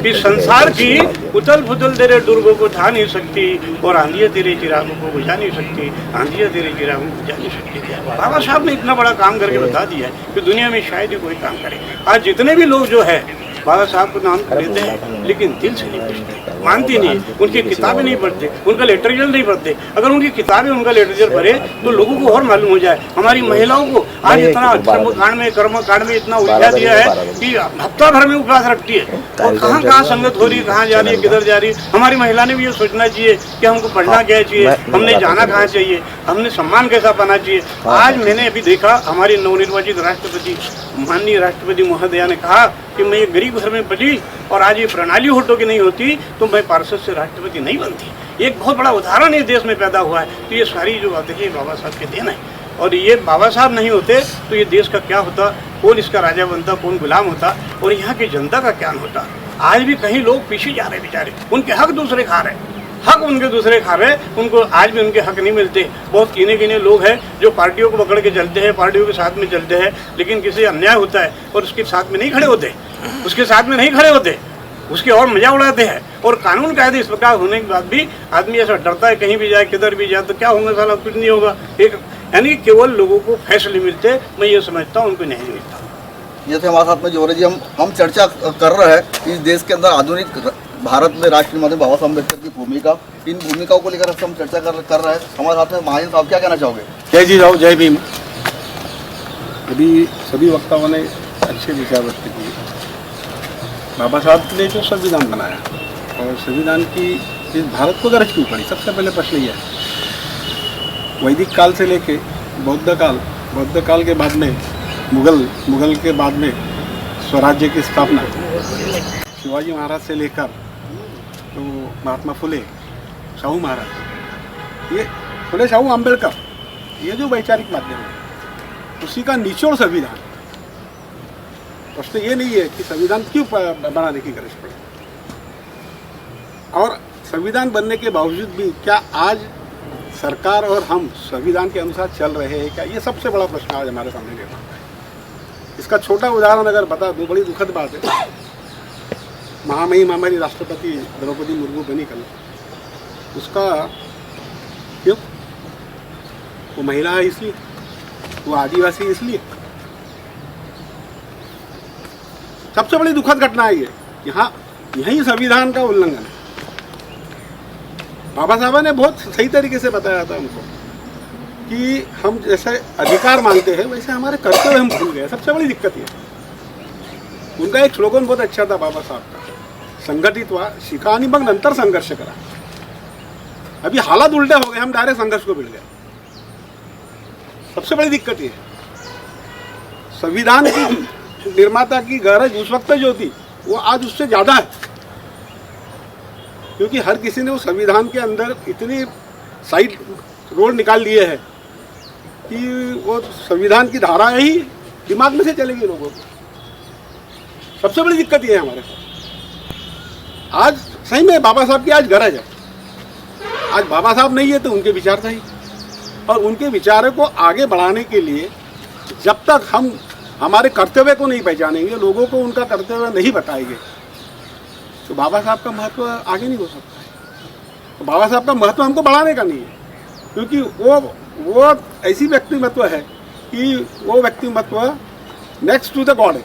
G: कि संसार की उथल पुथल तेरे दुर्गों को ढा नहीं सकती, और आंधियाँ तेरे चिरागों को बुझा नहीं सकती, आंधियाँ तेरे चिरागों को बुझा नहीं सकती। बाबा साहब ने इतना बड़ा काम करके बता दिया है कि दुनिया में शायद ही कोई काम करे। आज जितने भी लोग जो है बाबा साहब को नाम लेते हैं लेकिन दिल से नहीं पूछते, मानते नहीं, उनकी किताबें नहीं पढ़ते, उनका लिटरेचर नहीं पढ़ते। अगर उनकी किताबें उनका लिटरेचर पढ़े तो लोगों को और मालूम हो जाए। हमारी महिलाओं को आज इतना कर्म कांड में इतना उलझा दिया है कि हफ्ता भर में उपवास रखती है, और कहाँ कहाँ संगत हो रही है, कहाँ जा रही है, किधर जा रही है। हमारी महिला ने भी ये सोचना चाहिए कि हमको पढ़ना क्या चाहिए, हमने जाना कहाँ चाहिए, हमने सम्मान कैसा पाना चाहिए। आज मैंने अभी देखा हमारी नवनिर्वाचित राष्ट्रपति माननीय राष्ट्रपति महोदया ने कहा कि मैं ये गरीब घर में पली और आज ये प्रणाली होटो की नहीं होती तो मैं पार्षद से राष्ट्रपति नहीं बनती। एक बहुत बड़ा उदाहरण इस देश में पैदा हुआ है। तो ये सारी जो बातें हैं बाबा साहब के देन है, और ये बाबा साहब नहीं होते तो ये देश का क्या होता, कौन इसका राजा बनता, कौन गुलाम होता, और यहाँ की जनता का क्या होता। आज भी कहीं लोग पीछे जा रहे बेचारे, उनके हक दूसरे खा रहे, हक उनके दूसरे खा रहे, उनको आज भी उनके हक नहीं मिलते। बहुत गिने लोग हैं जो पार्टियों को पकड़ के चलते हैं, पार्टियों के साथ में चलते हैं, लेकिन किसी अन्याय होता है और उसके साथ में नहीं खड़े होते, उसके साथ में नहीं खड़े होते, उसके और मजा उड़ाते हैं। और कानून कायदे इस प्रकार होने के बाद भी आदमी ऐसा डरता है, कहीं भी जाए किधर भी जाए तो क्या होगा, साला कुछ नहीं होगा। एक यानी केवल लोगों को फैसले मिलते, मैं ये समझता हूँ उनको नहीं मिलता।
A: जैसे हमारे साथ में जो जी हम चर्चा कर रहे हैं इस देश के अंदर आधुनिक भारत में राष्ट्र निर्माता बाबा साहब अम्बेडकर की भूमिका, इन भूमिकाओं को लेकर हम चर्चा कर रहे हैं। हमारे साथ में महाजन साहब, क्या कहना चाहोगे?
G: जय जी राव, जय भीम। अभी सभी वक्ताओं ने अच्छे विचार व्यक्त किए। बाबा साहब ने जो संविधान बनाया और संविधान की इस भारत को गरज क्यों पड़ी, सबसे पहले प्रश्न ये है। वैदिक काल से लेके बौद्ध काल के बाद में मुगल के बाद में स्वराज्य की स्थापना, शिवाजी महाराज से लेकर तो महात्मा फुले, शाहू महाराज, ये फुले शाहू अम्बेडकर, ये जो वैचारिक माध्यम है उसी का निचोड़ संविधान। प्रश्न ये नहीं है कि संविधान क्यों बनाने की गरज पड़ी, और संविधान बनने के बावजूद भी क्या आज सरकार और हम संविधान के अनुसार चल रहे हैं क्या, ये सबसे बड़ा प्रश्न आज हमारे सामने निर्माण है। इसका छोटा उदाहरण अगर बता दूं, बड़ी दुखद बात है। महामहिम हमारी राष्ट्रपति द्रौपदी मुर्मू बनी कल, उसका क्यों, वो महिला है इसलिए, वो आदिवासी इसलिए। सबसे बड़ी दुखद घटना है ये, यहाँ यही संविधान का उल्लंघन है। बाबा साहब ने बहुत सही तरीके से बताया था हमको कि हम जैसे अधिकार मानते हैं वैसे हमारे कर्तव्य हम भूल गए। सबसे बड़ी दिक्कत ये, उनका एक स्लोगन बहुत अच्छा था बाबा साहब का, संगठित हुआ, शिका आणि मग नंतर संघर्ष करा। अभी हालात उल्टे हो गए, हम डायरेक्ट संघर्ष को भिड़ गए। सबसे बड़ी दिक्कत ये, संविधान की निर्माता की गरज उस वक्त जो थी वो आज उससे ज़्यादा है, क्योंकि हर किसी ने उस संविधान के अंदर इतनी साइड रोड निकाल दिए हैं कि वो संविधान की धाराएं ही दिमाग में से चलेगी लोगों को। सबसे बड़ी दिक्कत ये है हमारे साथ। आज सही में बाबा साहब की आज गरज है। आज बाबा साहब नहीं है तो उनके विचार सही, और उनके विचारों को आगे बढ़ाने के लिए जब तक हम हमारे कर्तव्य को नहीं पहचानेंगे, लोगों को उनका कर्तव्य नहीं बताएंगे, तो बाबा साहब का महत्व आगे नहीं हो सकता है। तो बाबा साहब का महत्व हमको बढ़ाने का नहीं है, क्योंकि वो ऐसी व्यक्तिमत्व है कि वो व्यक्तिमत्व नेक्स्ट टू द गॉड है।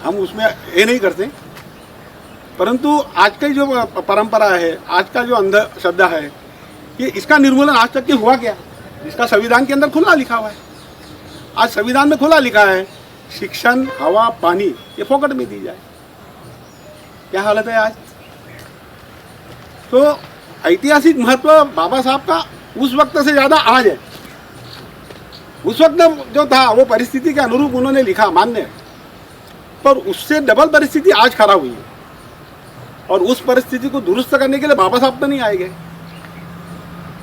G: हम उसमें ये नहीं करते, परंतु आज की जो परंपरा है, आज का जो अंधश्रद्धा है, कि इसका निर्मूलन आज तक के हुआ क्या, इसका संविधान के अंदर खुला लिखा हुआ है। आज संविधान में खुला लिखा है शिक्षण, हवा, पानी ये फोकट में दी जाए। क्या हालत है आज? तो ऐतिहासिक महत्व बाबा साहब का उस वक्त से ज़्यादा आज है। उस वक्त जो था वो परिस्थिति के अनुरूप उन्होंने लिखा, मान्य है, पर उससे डबल परिस्थिति आज खराब हुई है, और उस परिस्थिति को दुरुस्त करने के लिए बाबा साहब तो नहीं आए गए।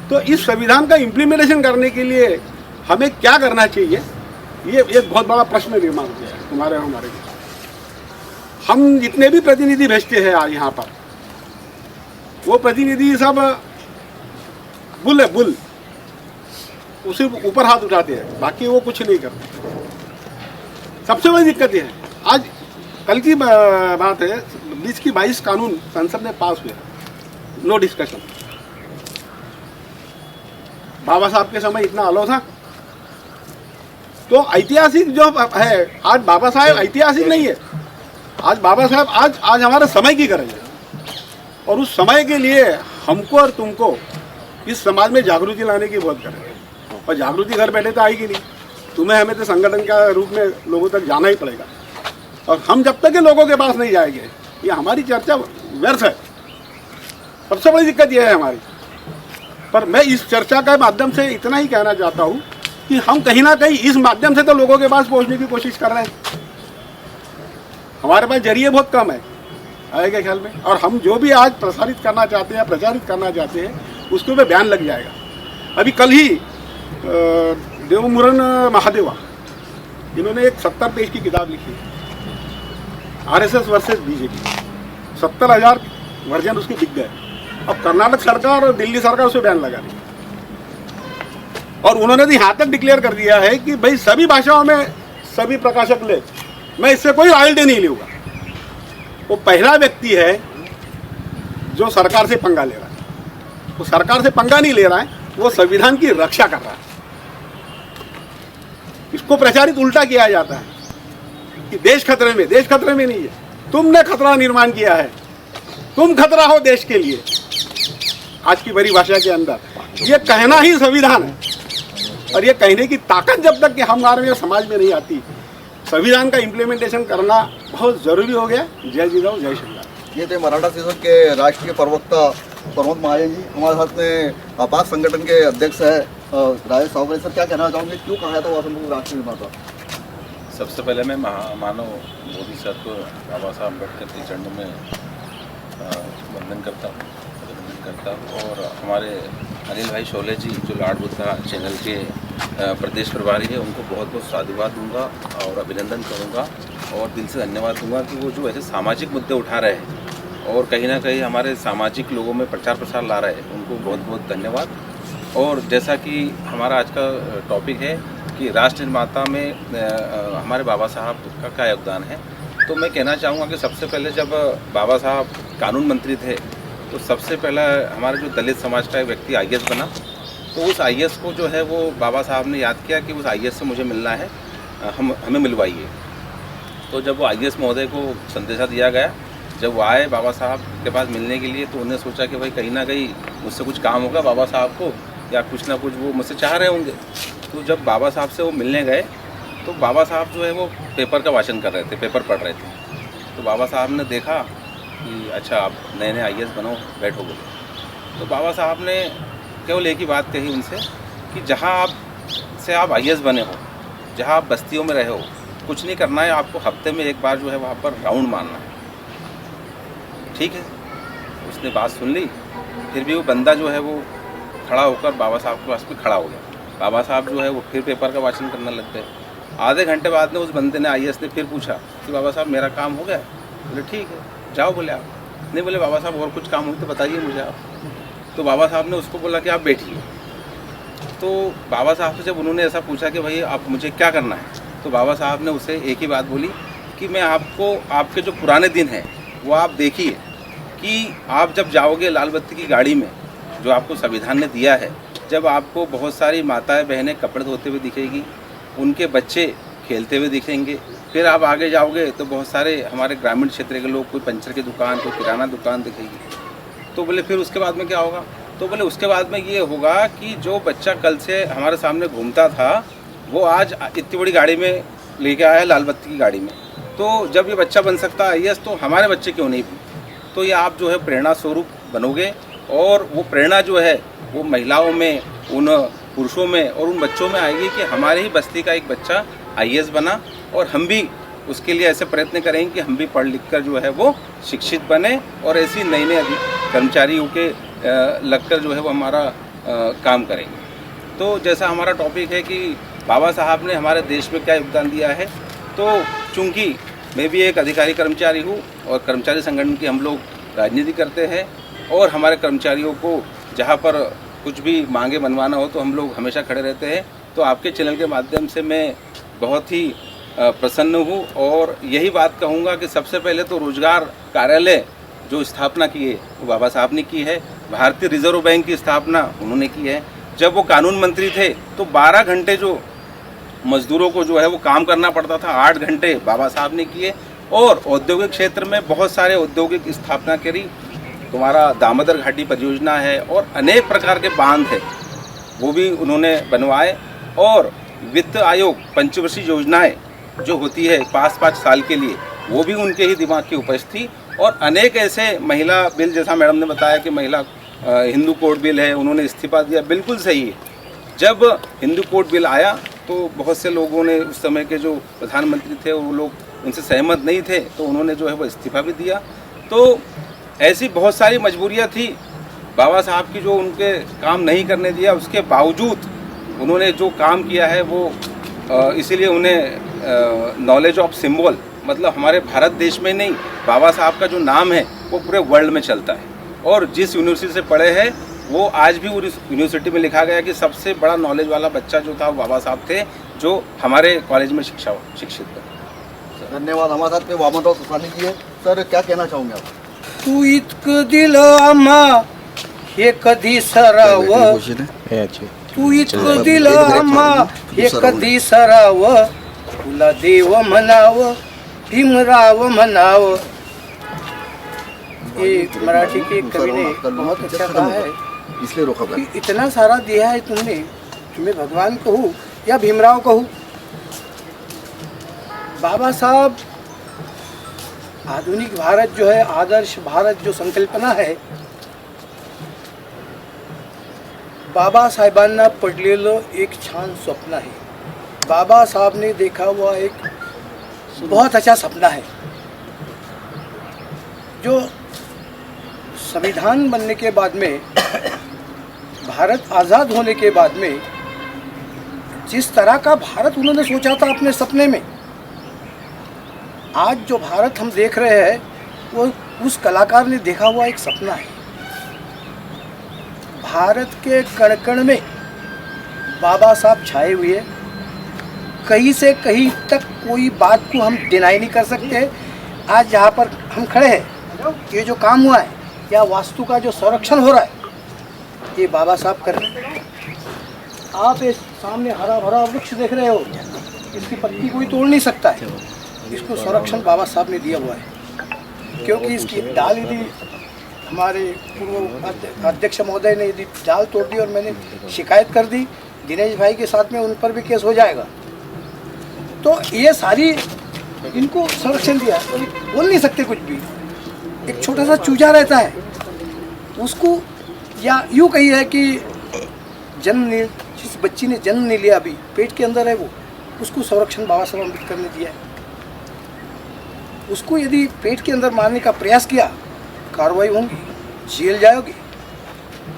G: तो इस संविधान का इम्प्लीमेंटेशन करने के लिए हमें क्या करना चाहिए, ये एक बहुत बड़ा प्रश्न निर्माण हो गया है तुम्हारे और हमारे लिए। हम जितने भी प्रतिनिधि भेजते हैं आज यहाँ पर, वो प्रतिनिधि सब बुल है, बुल, उसी ऊपर हाथ उठाते हैं, बाकी वो कुछ नहीं करते।
H: सबसे बड़ी दिक्कत ये है, आज कल की बात है, 20 की 22 कानून संसद में पास हुए, नो डिस्कशन। बाबा साहब के समय इतना अलाउ था, तो ऐतिहासिक जो है, आज बाबा साहब ऐतिहासिक नहीं है, आज बाबा साहब आज हमारे समय की गरज है, और उस समय के लिए हमको और तुमको इस समाज में जागृति लाने की बहुत गरज है। और जागृति घर बैठे तो आएगी नहीं, तुम्हें हमें तो संगठन का रूप में लोगों तक जाना ही पड़ेगा, और हम जब तक के लोगों के पास नहीं जाएंगे, ये हमारी चर्चा व्यर्थ है। सबसे बड़ी दिक्कत यह है हमारी। पर मैं इस चर्चा के माध्यम से इतना ही कहना चाहता हूँ कि हम कहीं ना कहीं इस माध्यम से तो लोगों के पास पहुँचने की कोशिश कर रहे हैं। हमारे पास जरिए बहुत कम है आएगा ख्याल में, और हम जो भी आज प्रसारित करना चाहते हैं, प्रचारित करना चाहते हैं, उसके ऊपर बयान लग जाएगा। अभी कल ही देवमुरन महादेवा, इन्होंने एक 70 पेज की किताब लिखी, RSS वर्सेस बीजेपी, 70,000 वर्जन उसके बिक गए। अब कर्नाटक सरकार और दिल्ली सरकार उसे बयान लगा रही, और उन्होंने तो यहाँ तक डिक्लेयर कर दिया है कि भाई सभी भाषाओं में सभी प्रकाशक ले, मैं इससे कोई रॉयल्टी नहीं लूँगा। वो पहला व्यक्ति है जो सरकार से पंगा ले रहा है। वो सरकार से पंगा नहीं ले रहा है, वो संविधान की रक्षा कर रहा है। इसको प्रचारित उल्टा किया जाता है कि देश खतरे में, देश खतरे में नहीं है, तुमने खतरा निर्माण किया है, तुम खतरा हो देश के लिए। आज की बड़ी भाषा के अंदर ये कहना ही संविधान है, और ये कहने की ताकत जब तक कि हमारे समाज में नहीं आती, संविधान का इम्प्लीमेंटेशन करना बहुत जरूरी हो गया। जय जिजाऊ, जय श्री राम।
A: ये थे मराठा सेना के राष्ट्रीय प्रवक्ता प्रमोद महाजन जी। हमारे साथ में आपात संगठन के अध्यक्ष है राजेश सावकरे। सर, क्या कहना चाहोगे, क्यों कहा था वासंत राष्ट्रीय निर्माता?
I: सबसे पहले मैं मानव बोधिसत्व बाबा साहब अम्बेडकर के चरणों में वंदन करता हूँ, और हमारे अनिल भाई शोले जी जो लॉर्ड बुद्धा चैनल के प्रदेश प्रभारी है, उनको बहुत बहुत साधुवाद दूंगा और अभिनंदन करूंगा, और दिल से धन्यवाद दूंगा कि वो जो ऐसे सामाजिक मुद्दे उठा रहे हैं और कहीं ना कहीं हमारे सामाजिक लोगों में प्रचार प्रसार ला रहे हैं, उनको बहुत बहुत धन्यवाद। और जैसा कि हमारा आज का टॉपिक है कि राष्ट्र निर्माता में हमारे बाबा साहब का क्या योगदान है, तो मैं कहना चाहूँगा कि सबसे पहले जब बाबा साहब कानून मंत्री थे, तो सबसे पहला हमारा जो दलित समाज का एक व्यक्ति IAS बना, तो उस IAS को जो है वो बाबा साहब ने याद किया कि उस IAS से मुझे मिलना है, हमें मिलवाइए। तो जब वो IAS महोदय को संदेशा दिया गया, जब वो आए बाबा साहब के पास मिलने के लिए, तो उन्होंने सोचा कि भाई कहीं ना कहीं मुझसे कुछ काम होगा बाबा साहब को, या कुछ ना कुछ वो मुझसे चाह रहे होंगे। तो जब बाबा साहब से वो मिलने गए, तो बाबा साहब जो है वो पेपर का वाचन कर रहे थे, पेपर पढ़ रहे थे। तो बाबा साहब ने देखा कि अच्छा आप नए नए IAS बनो, बैठो बोले। तो बाबा साहब ने केवल एक ही बात कही उनसे कि जहाँ आप IAS बने हो, जहाँ आप बस्तियों में रहे हो, कुछ नहीं करना है, आपको हफ्ते में एक बार जो है वहाँ पर राउंड मारना है। ठीक है, उसने बात सुन ली। फिर भी वो बंदा जो है वो खड़ा होकर बाबा साहब के पास में खड़ा हो गया। बाबा साहब जो है वो फिर पेपर का वाचन करने लग गए। आधे घंटे बाद में उस बंदे ने IAS ने फिर पूछा कि बाबा साहब मेरा काम हो गया? बोले ठीक है जाओ। बोले आप नहीं? बोले बाबा साहब और कुछ काम हो तो बताइए मुझे आप। तो बाबा साहब ने उसको बोला कि आप बैठिए। तो बाबा साहब से जब उन्होंने ऐसा पूछा कि भाई आप मुझे क्या करना है, तो बाबा साहब ने उसे एक ही बात बोली कि मैं आपको आपके जो पुराने दिन हैं वो आप देखिए कि आप जब जाओगे लाल बत्ती की गाड़ी में, जो आपको संविधान ने दिया है, जब आपको बहुत सारी माताएं बहनें कपड़े धोते हुए दिखेगी, उनके बच्चे खेलते हुए दिखेंगे। फिर आप आगे जाओगे तो बहुत सारे हमारे ग्रामीण क्षेत्र के लोग, कोई पंचर की दुकान, कोई किराना दुकान दिखेगी। तो बोले फिर उसके बाद में क्या होगा? तो बोले उसके बाद में ये होगा कि जो बच्चा कल से हमारे सामने घूमता था, वो आज इतनी बड़ी गाड़ी में लेके आया है, लाल बत्ती की गाड़ी में। तो जब ये बच्चा बन सकता है IAS, तो हमारे बच्चे क्यों नहीं बने? तो ये आप जो है प्रेरणा स्वरूप बनोगे, और वो प्रेरणा जो है वो महिलाओं में, उन पुरुषों में और उन बच्चों में आएगी कि हमारे ही बस्ती का एक बच्चा IAS बना, और हम भी उसके लिए ऐसे प्रयत्न करेंगे कि हम भी पढ़ लिख कर जो है वो शिक्षित बने, और ऐसी नई नई कर्मचारियों के लगकर जो है वो हमारा काम करेंगे। तो जैसा हमारा टॉपिक है कि बाबा साहब ने हमारे देश में क्या योगदान दिया है, तो चूँकि मैं भी एक अधिकारी कर्मचारी हूँ, और कर्मचारी संगठन की हम लोग राजनीति करते हैं, और हमारे कर्मचारियों को जहाँ पर कुछ भी मांगे मनवाना हो तो हम लोग हमेशा खड़े रहते हैं। तो आपके चैनल के माध्यम से मैं बहुत ही प्रसन्न हूँ और यही बात कहूँगा कि सबसे पहले तो रोजगार कार्यालय जो स्थापना की है वो बाबा साहब ने की है। भारतीय रिजर्व बैंक की स्थापना उन्होंने की है। जब वो कानून मंत्री थे तो 12 घंटे जो मजदूरों को जो है वो काम करना पड़ता था, 8 घंटे बाबा साहब ने किए। और औद्योगिक क्षेत्र में बहुत सारे औद्योगिक स्थापना करी। तुम्हारा दामोदर घाटी परियोजना है और अनेक प्रकार के बांध है वो भी उन्होंने बनवाए। और वित्त आयोग पंचवर्षीय योजनाएं जो होती है 5-5 साल के लिए वो भी उनके ही दिमाग की उपज थी। और अनेक ऐसे महिला बिल, जैसा मैडम ने बताया कि महिला हिंदू कोड बिल है, उन्होंने इस्तीफा दिया, बिल्कुल सही है। जब हिंदू कोड बिल आया तो बहुत से लोगों ने, उस समय के जो प्रधानमंत्री थे वो लोग उनसे सहमत नहीं थे, तो उन्होंने जो है वो इस्तीफा भी दिया। तो ऐसी बहुत सारी मजबूरियां थी बाबा साहब की जो उनके काम नहीं करने दिया, उसके बावजूद उन्होंने जो काम किया है वो इसीलिए उन्हें नॉलेज ऑफ सिंबल, मतलब हमारे भारत देश में नहीं, बाबा साहब का जो नाम है वो पूरे वर्ल्ड में चलता है। और जिस यूनिवर्सिटी से पढ़े हैं वो आज भी उस यूनिवर्सिटी में लिखा गया कि सबसे बड़ा नॉलेज वाला बच्चा जो था वो बाबा साहब थे, जो हमारे कॉलेज में शिक्षित थे।
A: धन्यवाद। हमारे साथ में वामनराव सुसानी जी है। सर, क्या कहना चाहोगे आप?
J: तू इतकं दिलं आम्हा हे कधी सराव, तू इतकं दिलं आम्हा हे कधी सराव, तुला देव म्हणाव भीमराव म्हणाव। ये मराठी के कवि ने बहुत अच्छा कहा है,
A: इसलिए रोका
J: कि इतना सारा दिया है तुमने, तुम्हें भगवान कहूँ या भीमराव कहूँ। बाबा साहब आधुनिक भारत जो है, आदर्श भारत जो संकल्पना है, बाबा साहेबांना पडलेलं एक छान स्वप्न आहे। बाबा साहब ने देखा हुआ एक बहुत अच्छा सपना है। जो संविधान बनने के बाद में, भारत आज़ाद होने के बाद में जिस तरह का भारत उन्होंने सोचा था अपने सपने में, आज जो भारत हम देख रहे हैं वो उस कलाकार ने देखा हुआ एक सपना है। भारत के कण कण में बाबा साहब छाए हुए, कहीं से कहीं तक कोई बात को हम डिनाई नहीं कर सकते। आज जहाँ पर हम खड़े हैं, ये जो काम हुआ है या वास्तु का जो संरक्षण हो रहा है, ये बाबा साहब कर रहे हैं। आप इस सामने हरा भरा वृक्ष देख रहे हो, इसकी पत्ती कोई तोड़ नहीं सकता है, इसको संरक्षण बाबा साहब ने दिया हुआ है। क्योंकि इसकी डाल यदि हमारे पूर्व अध्यक्ष महोदय ने यदि डाल तोड़ दी और मैंने शिकायत कर दी दिनेश भाई के साथ में, उन पर भी केस हो जाएगा। तो ये सारी इनको संरक्षण दिया, तो बोल नहीं सकते कुछ भी। एक छोटा सा चूजा रहता है, उसको या यूँ कही है कि जिस बच्ची ने जन्म नहीं लिया, अभी पेट के अंदर है वो, उसको संरक्षण बाबा साहब अम्बेडकर ने दिया है। उसको यदि पेट के अंदर मारने का प्रयास किया, कार्रवाई होंगी, जेल जाओगे,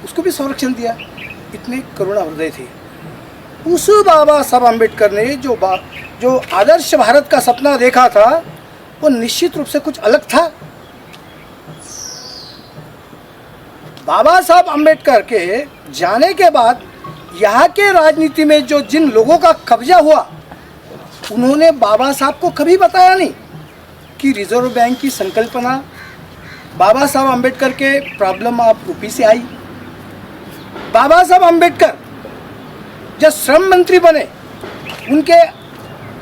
J: उसको भी संरक्षण दिया। इतने करुणा हृदय थे। उस बाबा साहब अम्बेडकर ने जो आदर्श भारत का सपना देखा था, वो निश्चित रूप से कुछ अलग था। बाबा साहब अम्बेडकर के जाने के बाद यहाँ के राजनीति में जो जिन लोगों का कब्जा हुआ, उन्होंने बाबा साहब को कभी बताया नहीं कि रिजर्व बैंक की संकल्पना बाबा साहब अम्बेडकर के प्रॉब्लम ऑफ रूपी से आई। बाबा साहब अम्बेडकर जब श्रम मंत्री बने, उनके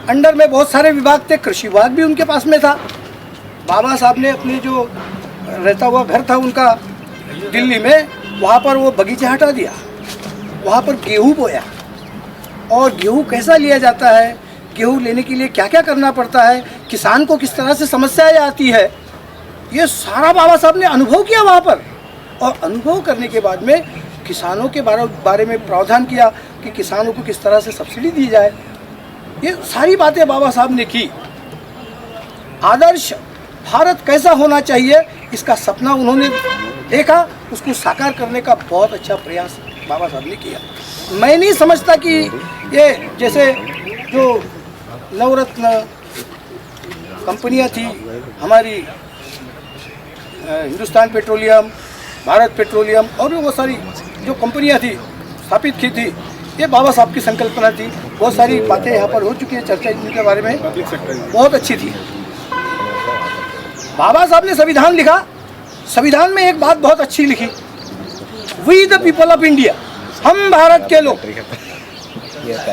J: अंडर में बहुत सारे विभाग थे, कृषि विभाग भी उनके पास में था। बाबा साहब ने अपने जो रहता हुआ घर था उनका दिल्ली में, वहाँ पर वो बगीचा हटा दिया, वहाँ पर गेहूँ बोया। और गेहूँ कैसा लिया जाता है, गेहूँ लेने के लिए क्या क्या करना पड़ता है, किसान को किस तरह से समस्याएं आती है, ये सारा बाबा साहब ने अनुभव किया वहाँ पर। और अनुभव करने के बाद में किसानों के बारे में प्रावधान किया कि किसानों को किस तरह से सब्सिडी दी जाए। ये सारी बातें बाबा साहब ने की। आदर्श भारत कैसा होना चाहिए, इसका सपना उन्होंने देखा, उसको साकार करने का बहुत अच्छा प्रयास बाबा साहब ने किया। मैं नहीं समझता कि ये जैसे जो नवरत्न कंपनियां थी हमारी, हिंदुस्तान पेट्रोलियम, भारत पेट्रोलियम और भी बहुत सारी जो कंपनियां थी स्थापित की थी, ये बाबा साहब की संकल्पना थी। बहुत सारी बातें यहाँ पर हो चुकी है, चर्चा इनके बारे में बहुत अच्छी थी। बाबा साहब ने संविधान लिखा, संविधान में एक बात बहुत अच्छी लिखी, we the people of India, हम भारत के लोग।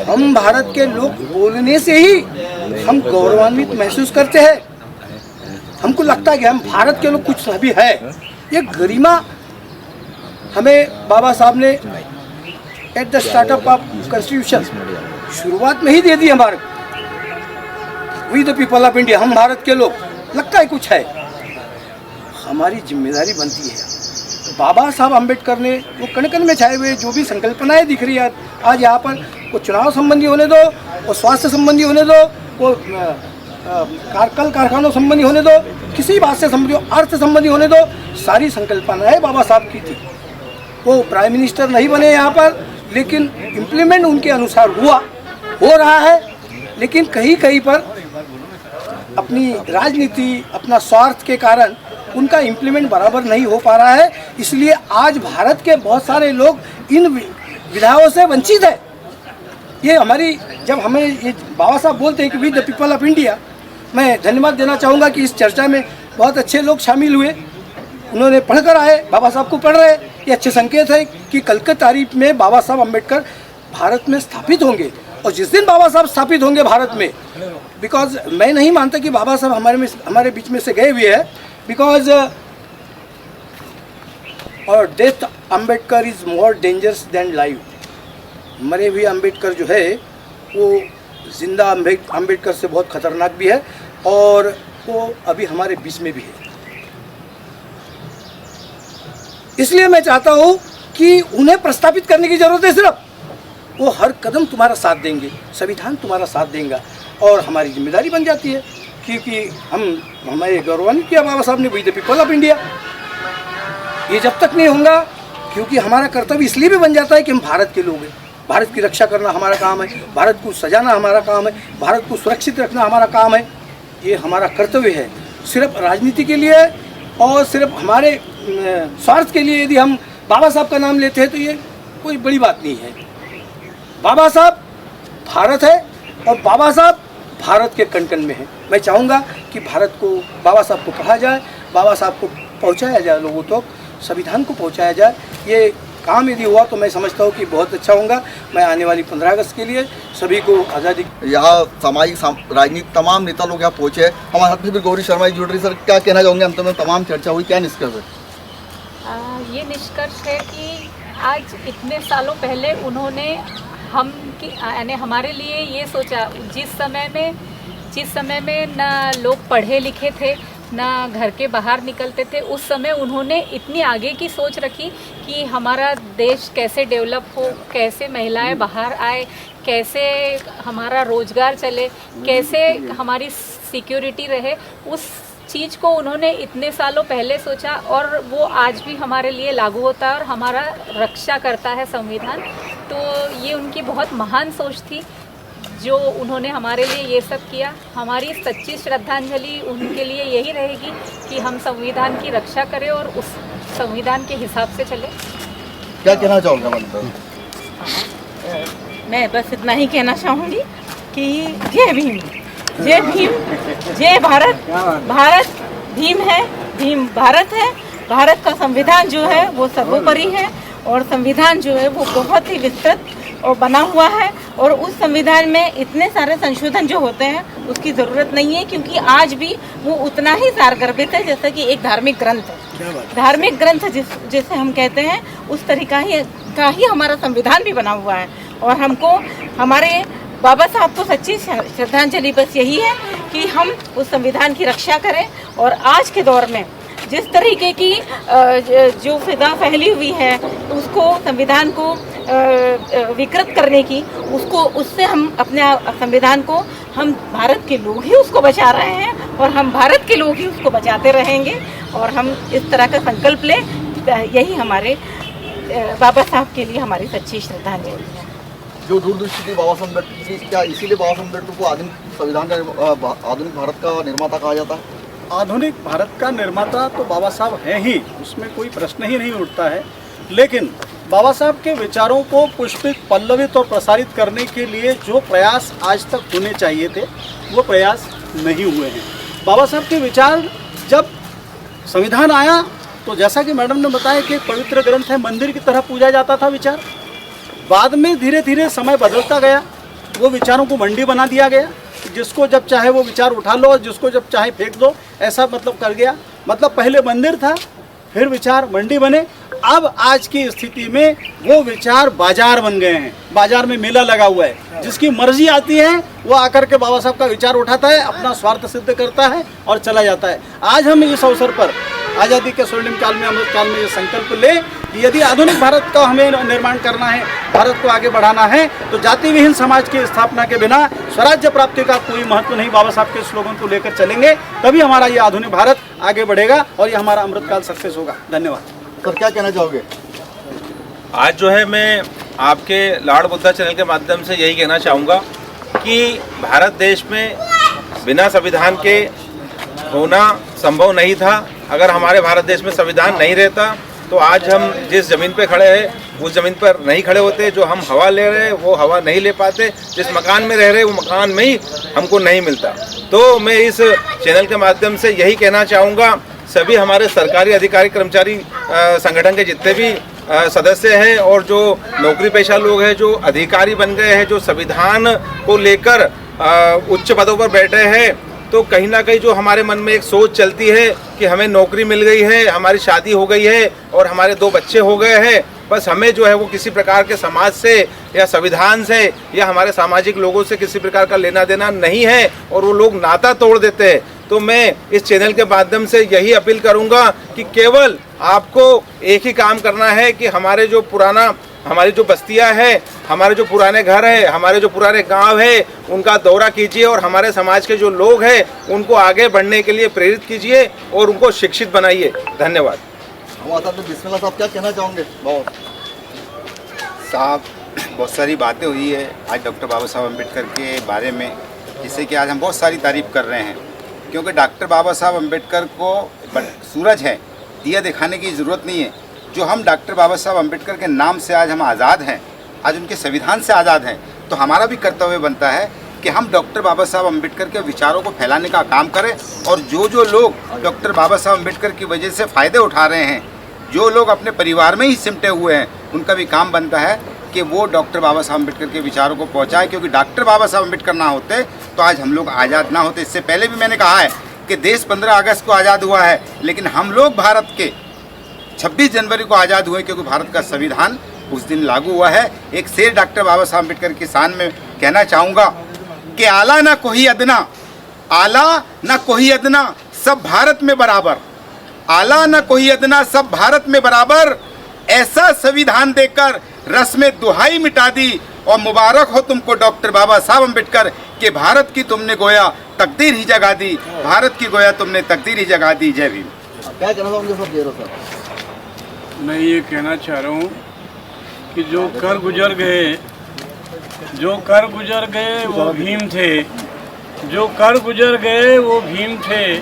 J: हम भारत के लोग बोलने से ही हम गौरवान्वित महसूस करते हैं, हमको लगता है कि हम भारत के लोग कुछ भी है। ये गरिमा हमें बाबा साहब ने at the startup of constitution शुरुआत में ही दे दी हमारे, we the people of India, हम भारत के लोग। लगता है कुछ है, हमारी जिम्मेदारी बनती है। बाबा साहब अम्बेडकर ने वो कण कण में छाए हुए जो भी संकल्पनाएं दिख रही है आज यहाँ पर, वो चुनाव संबंधी होने दो, वो स्वास्थ्य संबंधी होने दो, वो कल कारखानों संबंधी होने दो, किसी बात से संबंधी, अर्थ संबंधी होने दो, सारी संकल्पनाएं बाबा साहब की थी। वो प्राइम मिनिस्टर नहीं बने यहाँ पर, लेकिन इम्प्लीमेंट उनके अनुसार हुआ, हो रहा है। लेकिन कहीं कहीं पर अपनी राजनीति, अपना स्वार्थ के कारण उनका इम्प्लीमेंट बराबर नहीं हो पा रहा है। इसलिए आज भारत के बहुत सारे लोग इन विधाओं से वंचित है। ये हमारी, जब हमें ये बाबा साहब बोलते हैं कि we the people of India, मैं धन्यवाद देना चाहूँगा कि इस चर्चा में बहुत अच्छे लोग शामिल हुए, उन्होंने पढ़कर आए, बाबा साहब को पढ़ रहे। ये अच्छे संकेत है कि कल की तारीख में बाबा साहब अम्बेडकर भारत में स्थापित होंगे। और जिस दिन बाबा साहब स्थापित होंगे भारत में, बिकॉज मैं नहीं मानता कि बाबा साहब हमारे बीच में से गए हुए हैं, बिकॉज और death Ambedkar is more dangerous than life. मरे हुए अम्बेडकर जो है वो जिंदा अम्बेडकर से बहुत खतरनाक भी है, और वो अभी हमारे बीच में भी है। इसलिए मैं चाहता हूँ कि उन्हें प्रस्तापित करने की जरूरत है। सिर्फ वो हर कदम तुम्हारा साथ देंगे, संविधान तुम्हारा साथ देगा, और हमारी जिम्मेदारी बन जाती है, क्योंकि हमारे गौरवान्वित किया बाबा साहब ने, we the people of India. ये जब तक नहीं होगा, क्योंकि हमारा कर्तव्य इसलिए भी बन जाता है कि हम भारत के लोग हैं, भारत की रक्षा करना हमारा काम है, भारत को सजाना हमारा काम है, भारत को सुरक्षित रखना हमारा काम है। ये हमारा कर्तव्य है। सिर्फ राजनीति के लिए और सिर्फ हमारे स्वार्थ के लिए यदि हम बाबा साहब का नाम लेते हैं तो ये कोई बड़ी बात नहीं है। बाबा साहब भारत है, और बाबा साहब भारत के कण कण में है। मैं चाहूँगा कि भारत को, बाबा साहब को पढ़ा जाए, बाबा साहब को पहुँचाया जाए, लोगों तक संविधान को पहुँचाया जाए। ये काम यदि हुआ तो मैं समझता हूँ कि बहुत अच्छा होगा। मैं आने वाली 15 अगस्त के लिए सभी को आज़ादी,
A: यहाँ सामाजिक राजनीति तमाम नेता लोग यहाँ पहुँचे हैं। हमारे हाथ में भी गौरी शर्मा जी जुड़ रही। सर, क्या कहना चाहोगे? अंत में तमाम चर्चा हुई, क्या निष्कर्ष है?
B: ये निष्कर्ष है कि आज इतने सालों पहले उन्होंने यानी हमारे लिए ये सोचा, जिस समय में ना लोग पढ़े लिखे थे, ना घर के बाहर निकलते थे, उस समय उन्होंने इतनी आगे की सोच रखी कि हमारा देश कैसे डेवलप हो, कैसे महिलाएं बाहर आए, कैसे हमारा रोजगार चले, कैसे हमारी सिक्योरिटी रहे। उस चीज़ को उन्होंने इतने सालों पहले सोचा, और वो आज भी हमारे लिए लागू होता है और हमारा रक्षा करता है संविधान। तो ये उनकी बहुत महान सोच थी जो उन्होंने हमारे लिए ये सब किया। हमारी सच्ची श्रद्धांजलि उनके लिए यही रहेगी कि हम संविधान की रक्षा करें और उस संविधान के हिसाब से चलें।
A: क्या कहना चाहोगे मतलब?
C: मैं बस इतना ही कहना चाहूँगी कि जय भीम, जय भीम, जय भारत। भारत भीम है, भीम भारत है। भारत का संविधान जो है वो सर्वोपरि है, और संविधान जो है वो बहुत ही विस्तृत और बना हुआ है, और उस संविधान में इतने सारे संशोधन जो होते हैं उसकी ज़रूरत नहीं है, क्योंकि आज भी वो उतना ही सारगर्भित है जैसा कि एक धार्मिक ग्रंथ है। धार्मिक ग्रंथ जैसे हम कहते हैं उस तरीका का ही हमारा संविधान भी बना हुआ है। और हमको हमारे बाबा साहब को सच्ची श्रद्धांजलि बस यही है कि हम उस संविधान की रक्षा करें, और आज के दौर में जिस तरीके की जो फिदा फैली हुई है उसको, संविधान को विकृत करने की, उससे हम अपने संविधान को, हम भारत के लोग ही उसको बचा रहे हैं, और हम भारत के लोग ही उसको बचाते रहेंगे। और हम इस तरह का संकल्प लें, यही हमारे बाबा साहब के लिए हमारी सच्ची श्रद्धांजलि है।
A: जो दूरदृष्टि थी बाबा साहब अम्बेडकर की, क्या इसीलिए बाबा साहब अम्बेडकर को आधुनिक संविधान का, आधुनिक भारत का निर्माता कहा जाता है?
D: आधुनिक भारत का निर्माता तो बाबा साहब हैं ही, उसमें कोई प्रश्न ही नहीं उठता है। लेकिन बाबा साहब के विचारों को पुष्पित, पल्लवित और प्रसारित करने के लिए जो प्रयास आज तक होने चाहिए थे वो प्रयास नहीं हुए हैं। बाबा साहब के विचार, जब संविधान आया तो जैसा कि मैडम ने बताया कि एक पवित्र ग्रंथ है, मंदिर की तरह पूजा जाता था विचार। बाद में धीरे धीरे समय बदलता गया, वो विचारों को मंडी बना दिया गया, जिसको जब चाहे वो विचार उठा लो और जिसको जब चाहे फेंक दो, ऐसा मतलब कर गया। मतलब पहले मंदिर था, फिर विचार मंडी बने। अब आज की स्थिति में वो विचार बाजार बन गए हैं, बाजार में मेला लगा हुआ है, जिसकी मर्जी आती है वो आकर के बाबा साहब का विचार उठाता है, अपना स्वार्थ सिद्ध करता है और चला जाता है। आज हम इस अवसर पर आज़ादी के स्वर्णिम काल में, अमृत काल में ये संकल्प ले कि यदि आधुनिक भारत का हमें निर्माण करना है, भारत को आगे बढ़ाना है, तो जाति विहीन समाज की स्थापना के बिना स्वराज्य प्राप्ति का कोई महत्व नहीं। बाबा साहब के स्लोगन को लेकर चलेंगे तभी हमारा ये आधुनिक भारत आगे बढ़ेगा और ये हमारा अमृतकाल सक्सेस होगा। धन्यवाद।
A: सर, क्या कहना चाहोगे?
I: आज जो है मैं आपके लॉर्ड बुद्धा चैनल के माध्यम से यही कहना चाहूँगा कि भारत देश में बिना संविधान के होना संभव नहीं था। अगर हमारे भारत देश में संविधान नहीं रहता तो आज हम जिस ज़मीन पे खड़े हैं उस ज़मीन पर नहीं खड़े होते। जो हम हवा ले रहे हैं वो हवा नहीं ले पाते, जिस मकान में रह रहे वो मकान में ही हमको नहीं मिलता। तो मैं इस चैनल के माध्यम से यही कहना चाहूँगा, सभी हमारे सरकारी अधिकारी कर्मचारी संगठन के जितने भी सदस्य हैं और जो नौकरी पेशा लोग हैं, जो अधिकारी बन गए हैं, जो संविधान को लेकर उच्च पदों पर बैठे हैं, तो कहीं ना कहीं जो हमारे मन में एक सोच चलती है कि हमें नौकरी मिल गई है, हमारी शादी हो गई है और हमारे 2 बच्चे हो गए हैं, बस हमें जो है वो किसी प्रकार के समाज से या संविधान से या हमारे सामाजिक लोगों से किसी प्रकार का लेना देना नहीं है और वो लोग नाता तोड़ देते हैं। तो मैं इस चैनल के माध्यम से यही अपील करूंगा कि केवल आपको एक ही काम करना है कि हमारी जो बस्तियां हैं, हमारे जो पुराने घर हैं, हमारे जो पुराने गांव है, उनका दौरा कीजिए और हमारे समाज के जो लोग हैं उनको आगे बढ़ने के लिए प्रेरित कीजिए और उनको शिक्षित बनाइए। धन्यवाद।
A: हमारे साथ में बिस्मिल्लाह साहब, क्या कहना चाहोगे? बाबा
F: साहब, बहुत सारी बातें हुई है आज डॉक्टर बाबा साहब अम्बेडकर के बारे में, जिससे कि आज हम बहुत सारी तारीफ कर रहे हैं, क्योंकि डॉक्टर बाबा साहब अम्बेडकर को सूरज है, दिया दिखाने की ज़रूरत नहीं है। जो हम डॉक्टर बाबा साहब अम्बेडकर के नाम से आज हम आज़ाद हैं, आज उनके संविधान से आज़ाद हैं, तो हमारा भी कर्तव्य बनता है कि हम डॉक्टर बाबा साहब अम्बेडकर के विचारों को फैलाने का काम करें। और जो लोग डॉक्टर बाबा साहब अम्बेडकर की वजह से फ़ायदे उठा रहे हैं, जो लोग अपने परिवार में ही सिमटे हुए हैं, उनका भी काम बनता है कि वो डॉक्टर बाबा साहब अम्बेडकर के विचारों को पहुँचाए, क्योंकि डॉक्टर बाबा साहब अम्बेडकर ना होते तो आज हम लोग आज़ाद ना होते। इससे पहले भी मैंने कहा है कि देश 15 अगस्त को आज़ाद हुआ है, लेकिन हम लोग भारत के 26 जनवरी को आज़ाद हुए, क्योंकि भारत का संविधान उस दिन लागू हुआ है। एक शेर डॉक्टर बाबा साहब अम्बेडकर की शान में कहना चाहूँगा कि आला ना कोई अदना, आला ना कोई अदना, सब भारत में बराबर, आला ना कोई अदना, सब भारत में बराबर, ऐसा संविधान देकर रस्म दुहाई मिटा दी और मुबारक हो तुमको डॉक्टर बाबा साहब अम्बेडकर कि भारत की तुमने गोया तकदीर ही जगा दी, भारत की गोया तुमने तकदीर ही जगा दी। जय भीम।
A: क्या कहना चाहोगे सब? जय सर।
G: मैं ये कहना चाह रहा हूँ कि जो कर गुजर गए वो भीम थे, जो कर गुजर गए वो भीम थे।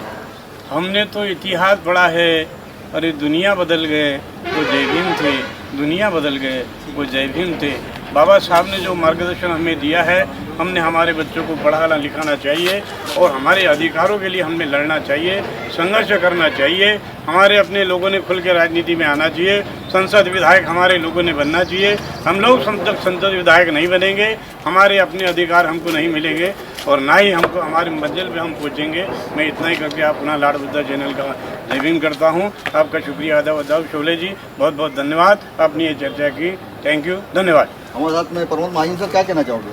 G: हमने तो इतिहास पढ़ा है, अरे दुनिया बदल गए वो जय भीम थे, दुनिया बदल गए वो जय भीम थे। बाबा साहब ने जो मार्गदर्शन हमें दिया है, हमने हमारे बच्चों को पढ़ाना लिखाना चाहिए और हमारे अधिकारों के लिए हमने लड़ना चाहिए, संघर्ष करना चाहिए। हमारे अपने लोगों ने खुल के राजनीति में आना चाहिए, संसद विधायक हमारे लोगों ने बनना चाहिए। हम लोग जब संसद विधायक नहीं बनेंगे, हमारे अपने अधिकार हमको नहीं मिलेंगे और ना ही हमको हमारे मंजिल पे हम पहुँचेंगे। मैं इतना ही करके अपना लॉर्ड बुद्धा चैनल का जय भीम करता हूँ। आपका शुक्रिया अदा अदाब शोले जी, बहुत बहुत धन्यवाद, आपने ये चर्चा की, थैंक यू, धन्यवाद।
A: हमारे साथ में प्रमोद महाजन सर, क्या कहना चाहोगे?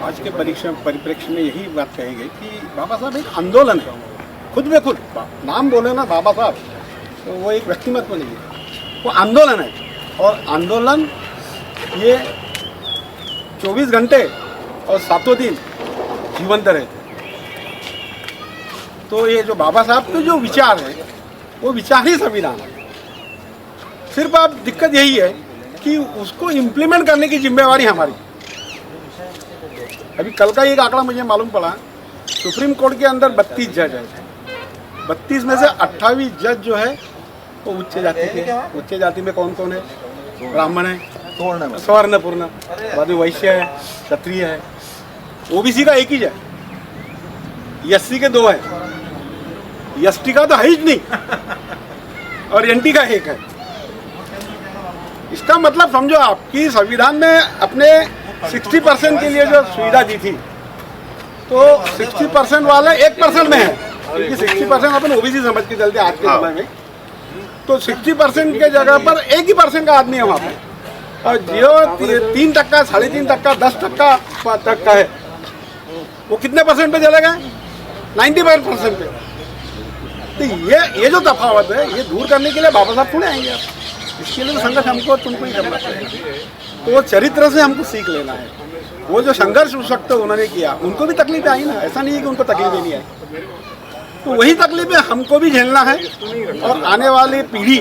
H: आज के परिप्रेक्ष्य में यही बात कहेंगे कि बाबा साहब एक आंदोलन है, खुद में खुद नाम बोले ना बाबा साहब, तो वो एक व्यक्तिमत्व नहीं है, वो आंदोलन है। और आंदोलन ये 24 घंटे और 7 दिन जीवंत रहते। तो ये जो बाबा साहब के जो विचार है वो विचार ही संविधान है। सिर्फ अब दिक्कत यही है कि उसको इम्प्लीमेंट करने की जिम्मेवारी हमारी। अभी कल का एक आंकड़ा मुझे मालूम पड़ा, सुप्रीम कोर्ट के अंदर 32 जज हैं, 32 में से 28 जज जो है वो उच्च जाति के। उच्च जाति में कौन कौन है? ब्राह्मण है,
A: सवर्ण में
H: स्वर्ण पूर्ण, बाद में वैश्य है, क्षत्रिय है, ओबीसी का एक ही है, एससी के 2 है, एसटी का तो है ही नहीं और एनटी का 1 है। इसका मतलब समझो आप कि संविधान में अपने 60% के लिए जो सुविधा दी थी तो 60% वाले 1% में है, क्योंकि 60% अपन ओबीसी समझ के चलते आज के समय में, तो 60% के जगह पर 1% का आदमी है वहाँ पे, और जो 3%, 3.5%, 10% तक का है वो कितने परसेंट पे चले गए? 95% पे। तो ये जो तफावत है ये दूर करने के लिए बाबा साहब थोड़े आएंगे आप, इसके लिए तो संघर्ष हमको तुमको ही करना पड़ेगा। तो वो चरित्र से हमको सीख लेना है, वो जो संघर्ष उस वक्त उन्होंने किया उनको भी तकलीफें आई ना, ऐसा नहीं है कि उनको तकलीफें नहीं आई, तो वही तकलीफें हमको भी झेलना है। और आने वाली पीढ़ी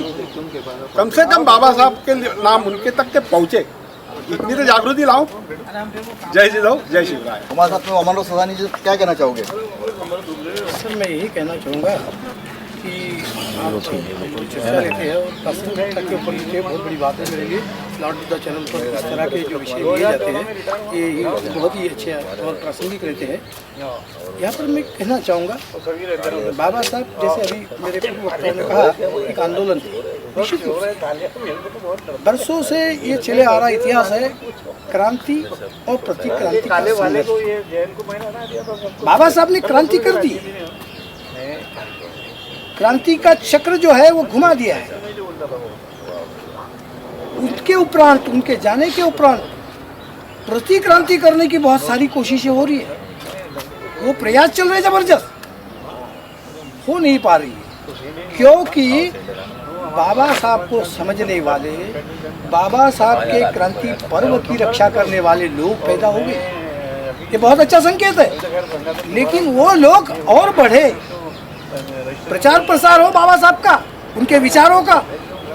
H: कम से कम बाबा साहब के नाम उनके तक के पहुँचे, इतनी तो जागृति लाओ। जय श्री राम, जय शिव राय।
A: हमारे साथ में अमन सदानी जी, क्या कहना चाहोगे?
J: सर मैं यही कहना चाहूँगा कि आप चर्चा लेते हैं और प्रासंगिकता के ऊपर लिखे, बहुत बड़ी बात है मेरे लिए। लॉर्ड बुद्धा चैनल पर इस तरह के जो विषय लिए जाते हैं ये बहुत ही अच्छे और प्रासंगिक रहते हैं। यहाँ पर मैं कहना चाहूँगा बाबा साहब जैसे अभी मेरे पूर्व वक्ताओं ने कहा, एक आंदोलन निश्चित रूप से बरसों से ये चले आ रहा इतिहास है, क्रांति और प्रतिक्रांति का संघर्ष। बाबा साहब ने क्रांति कर दी, क्रांति का चक्र जो है वो घुमा दिया है। उसके उपरांत, उनके जाने के उपरांत प्रतिक्रांति करने की बहुत सारी कोशिशें हो रही है, वो प्रयास चल रहे जबरदस्त, हो नहीं पा रही है, क्योंकि बाबा साहब को समझने वाले, बाबा साहब के क्रांति पर्व की रक्षा करने वाले लोग पैदा हो गए। ये बहुत अच्छा संकेत है, लेकिन वो लोग और बढ़े, प्रचार प्रसार हो बाबा साहब का, उनके विचारों का।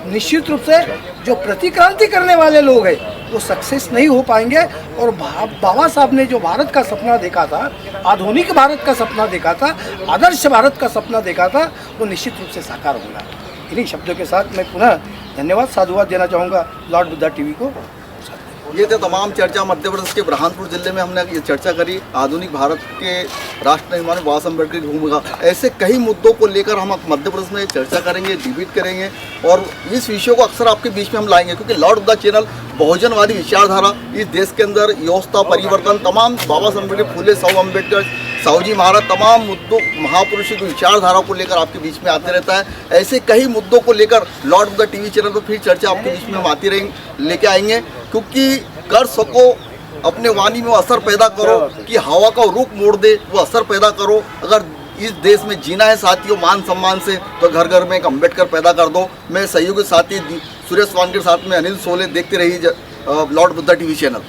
J: निश्चित रूप से जो प्रतिक्रांति करने वाले लोग हैं वो सक्सेस नहीं हो पाएंगे। और बाबा साहब ने जो भारत का सपना देखा था, आधुनिक भारत का सपना देखा था, आदर्श भारत का सपना देखा था, वो निश्चित रूप से साकार होगा। इन्हीं शब्दों के साथ मैं पुनः धन्यवाद, साधुवाद देना चाहूँगा लॉर्ड बुद्धा टीवी को।
A: ये तो तमाम चर्चा मध्य प्रदेश के बुरहानपुर जिले में हमने ये चर्चा करी, आधुनिक भारत के राष्ट्र निर्माण में बाबा साहब अम्बेडकर की भूमिका। ऐसे कई मुद्दों को लेकर हम मध्य प्रदेश में चर्चा करेंगे, डिबेट करेंगे और इस विषयों को अक्सर आपके बीच में हम लाएंगे, क्योंकि लॉर्ड बुद्धा चैनल बहुजनवादी विचारधारा इस देश के अंदर व्यवस्था परिवर्तन, तमाम बाबा साहब अम्बेडकर, फूले साहब अम्बेडकर, साहूजी महाराज, तमाम मुद्दों, महापुरुषों की विचारधारा को लेकर आपके बीच में आते रहता है। ऐसे कई मुद्दों को लेकर लॉर्ड बुद्धा टीवी चैनल पर फिर चर्चा आपके बीच में हम आती रहेंगे, लेके आएंगे, क्योंकि कर सको अपने वाणी में असर पैदा करो कि हवा का रुख मोड़ दे, वो असर पैदा करो। अगर इस देश में जीना है साथियों मान सम्मान से, तो घर घर में एक अम्बेडकर पैदा कर दो। मैं सहयोगी साथी सुरेश वान के साथ में अनिल सोले, देखते रहिए लॉर्ड बुद्धा टीवी चैनल।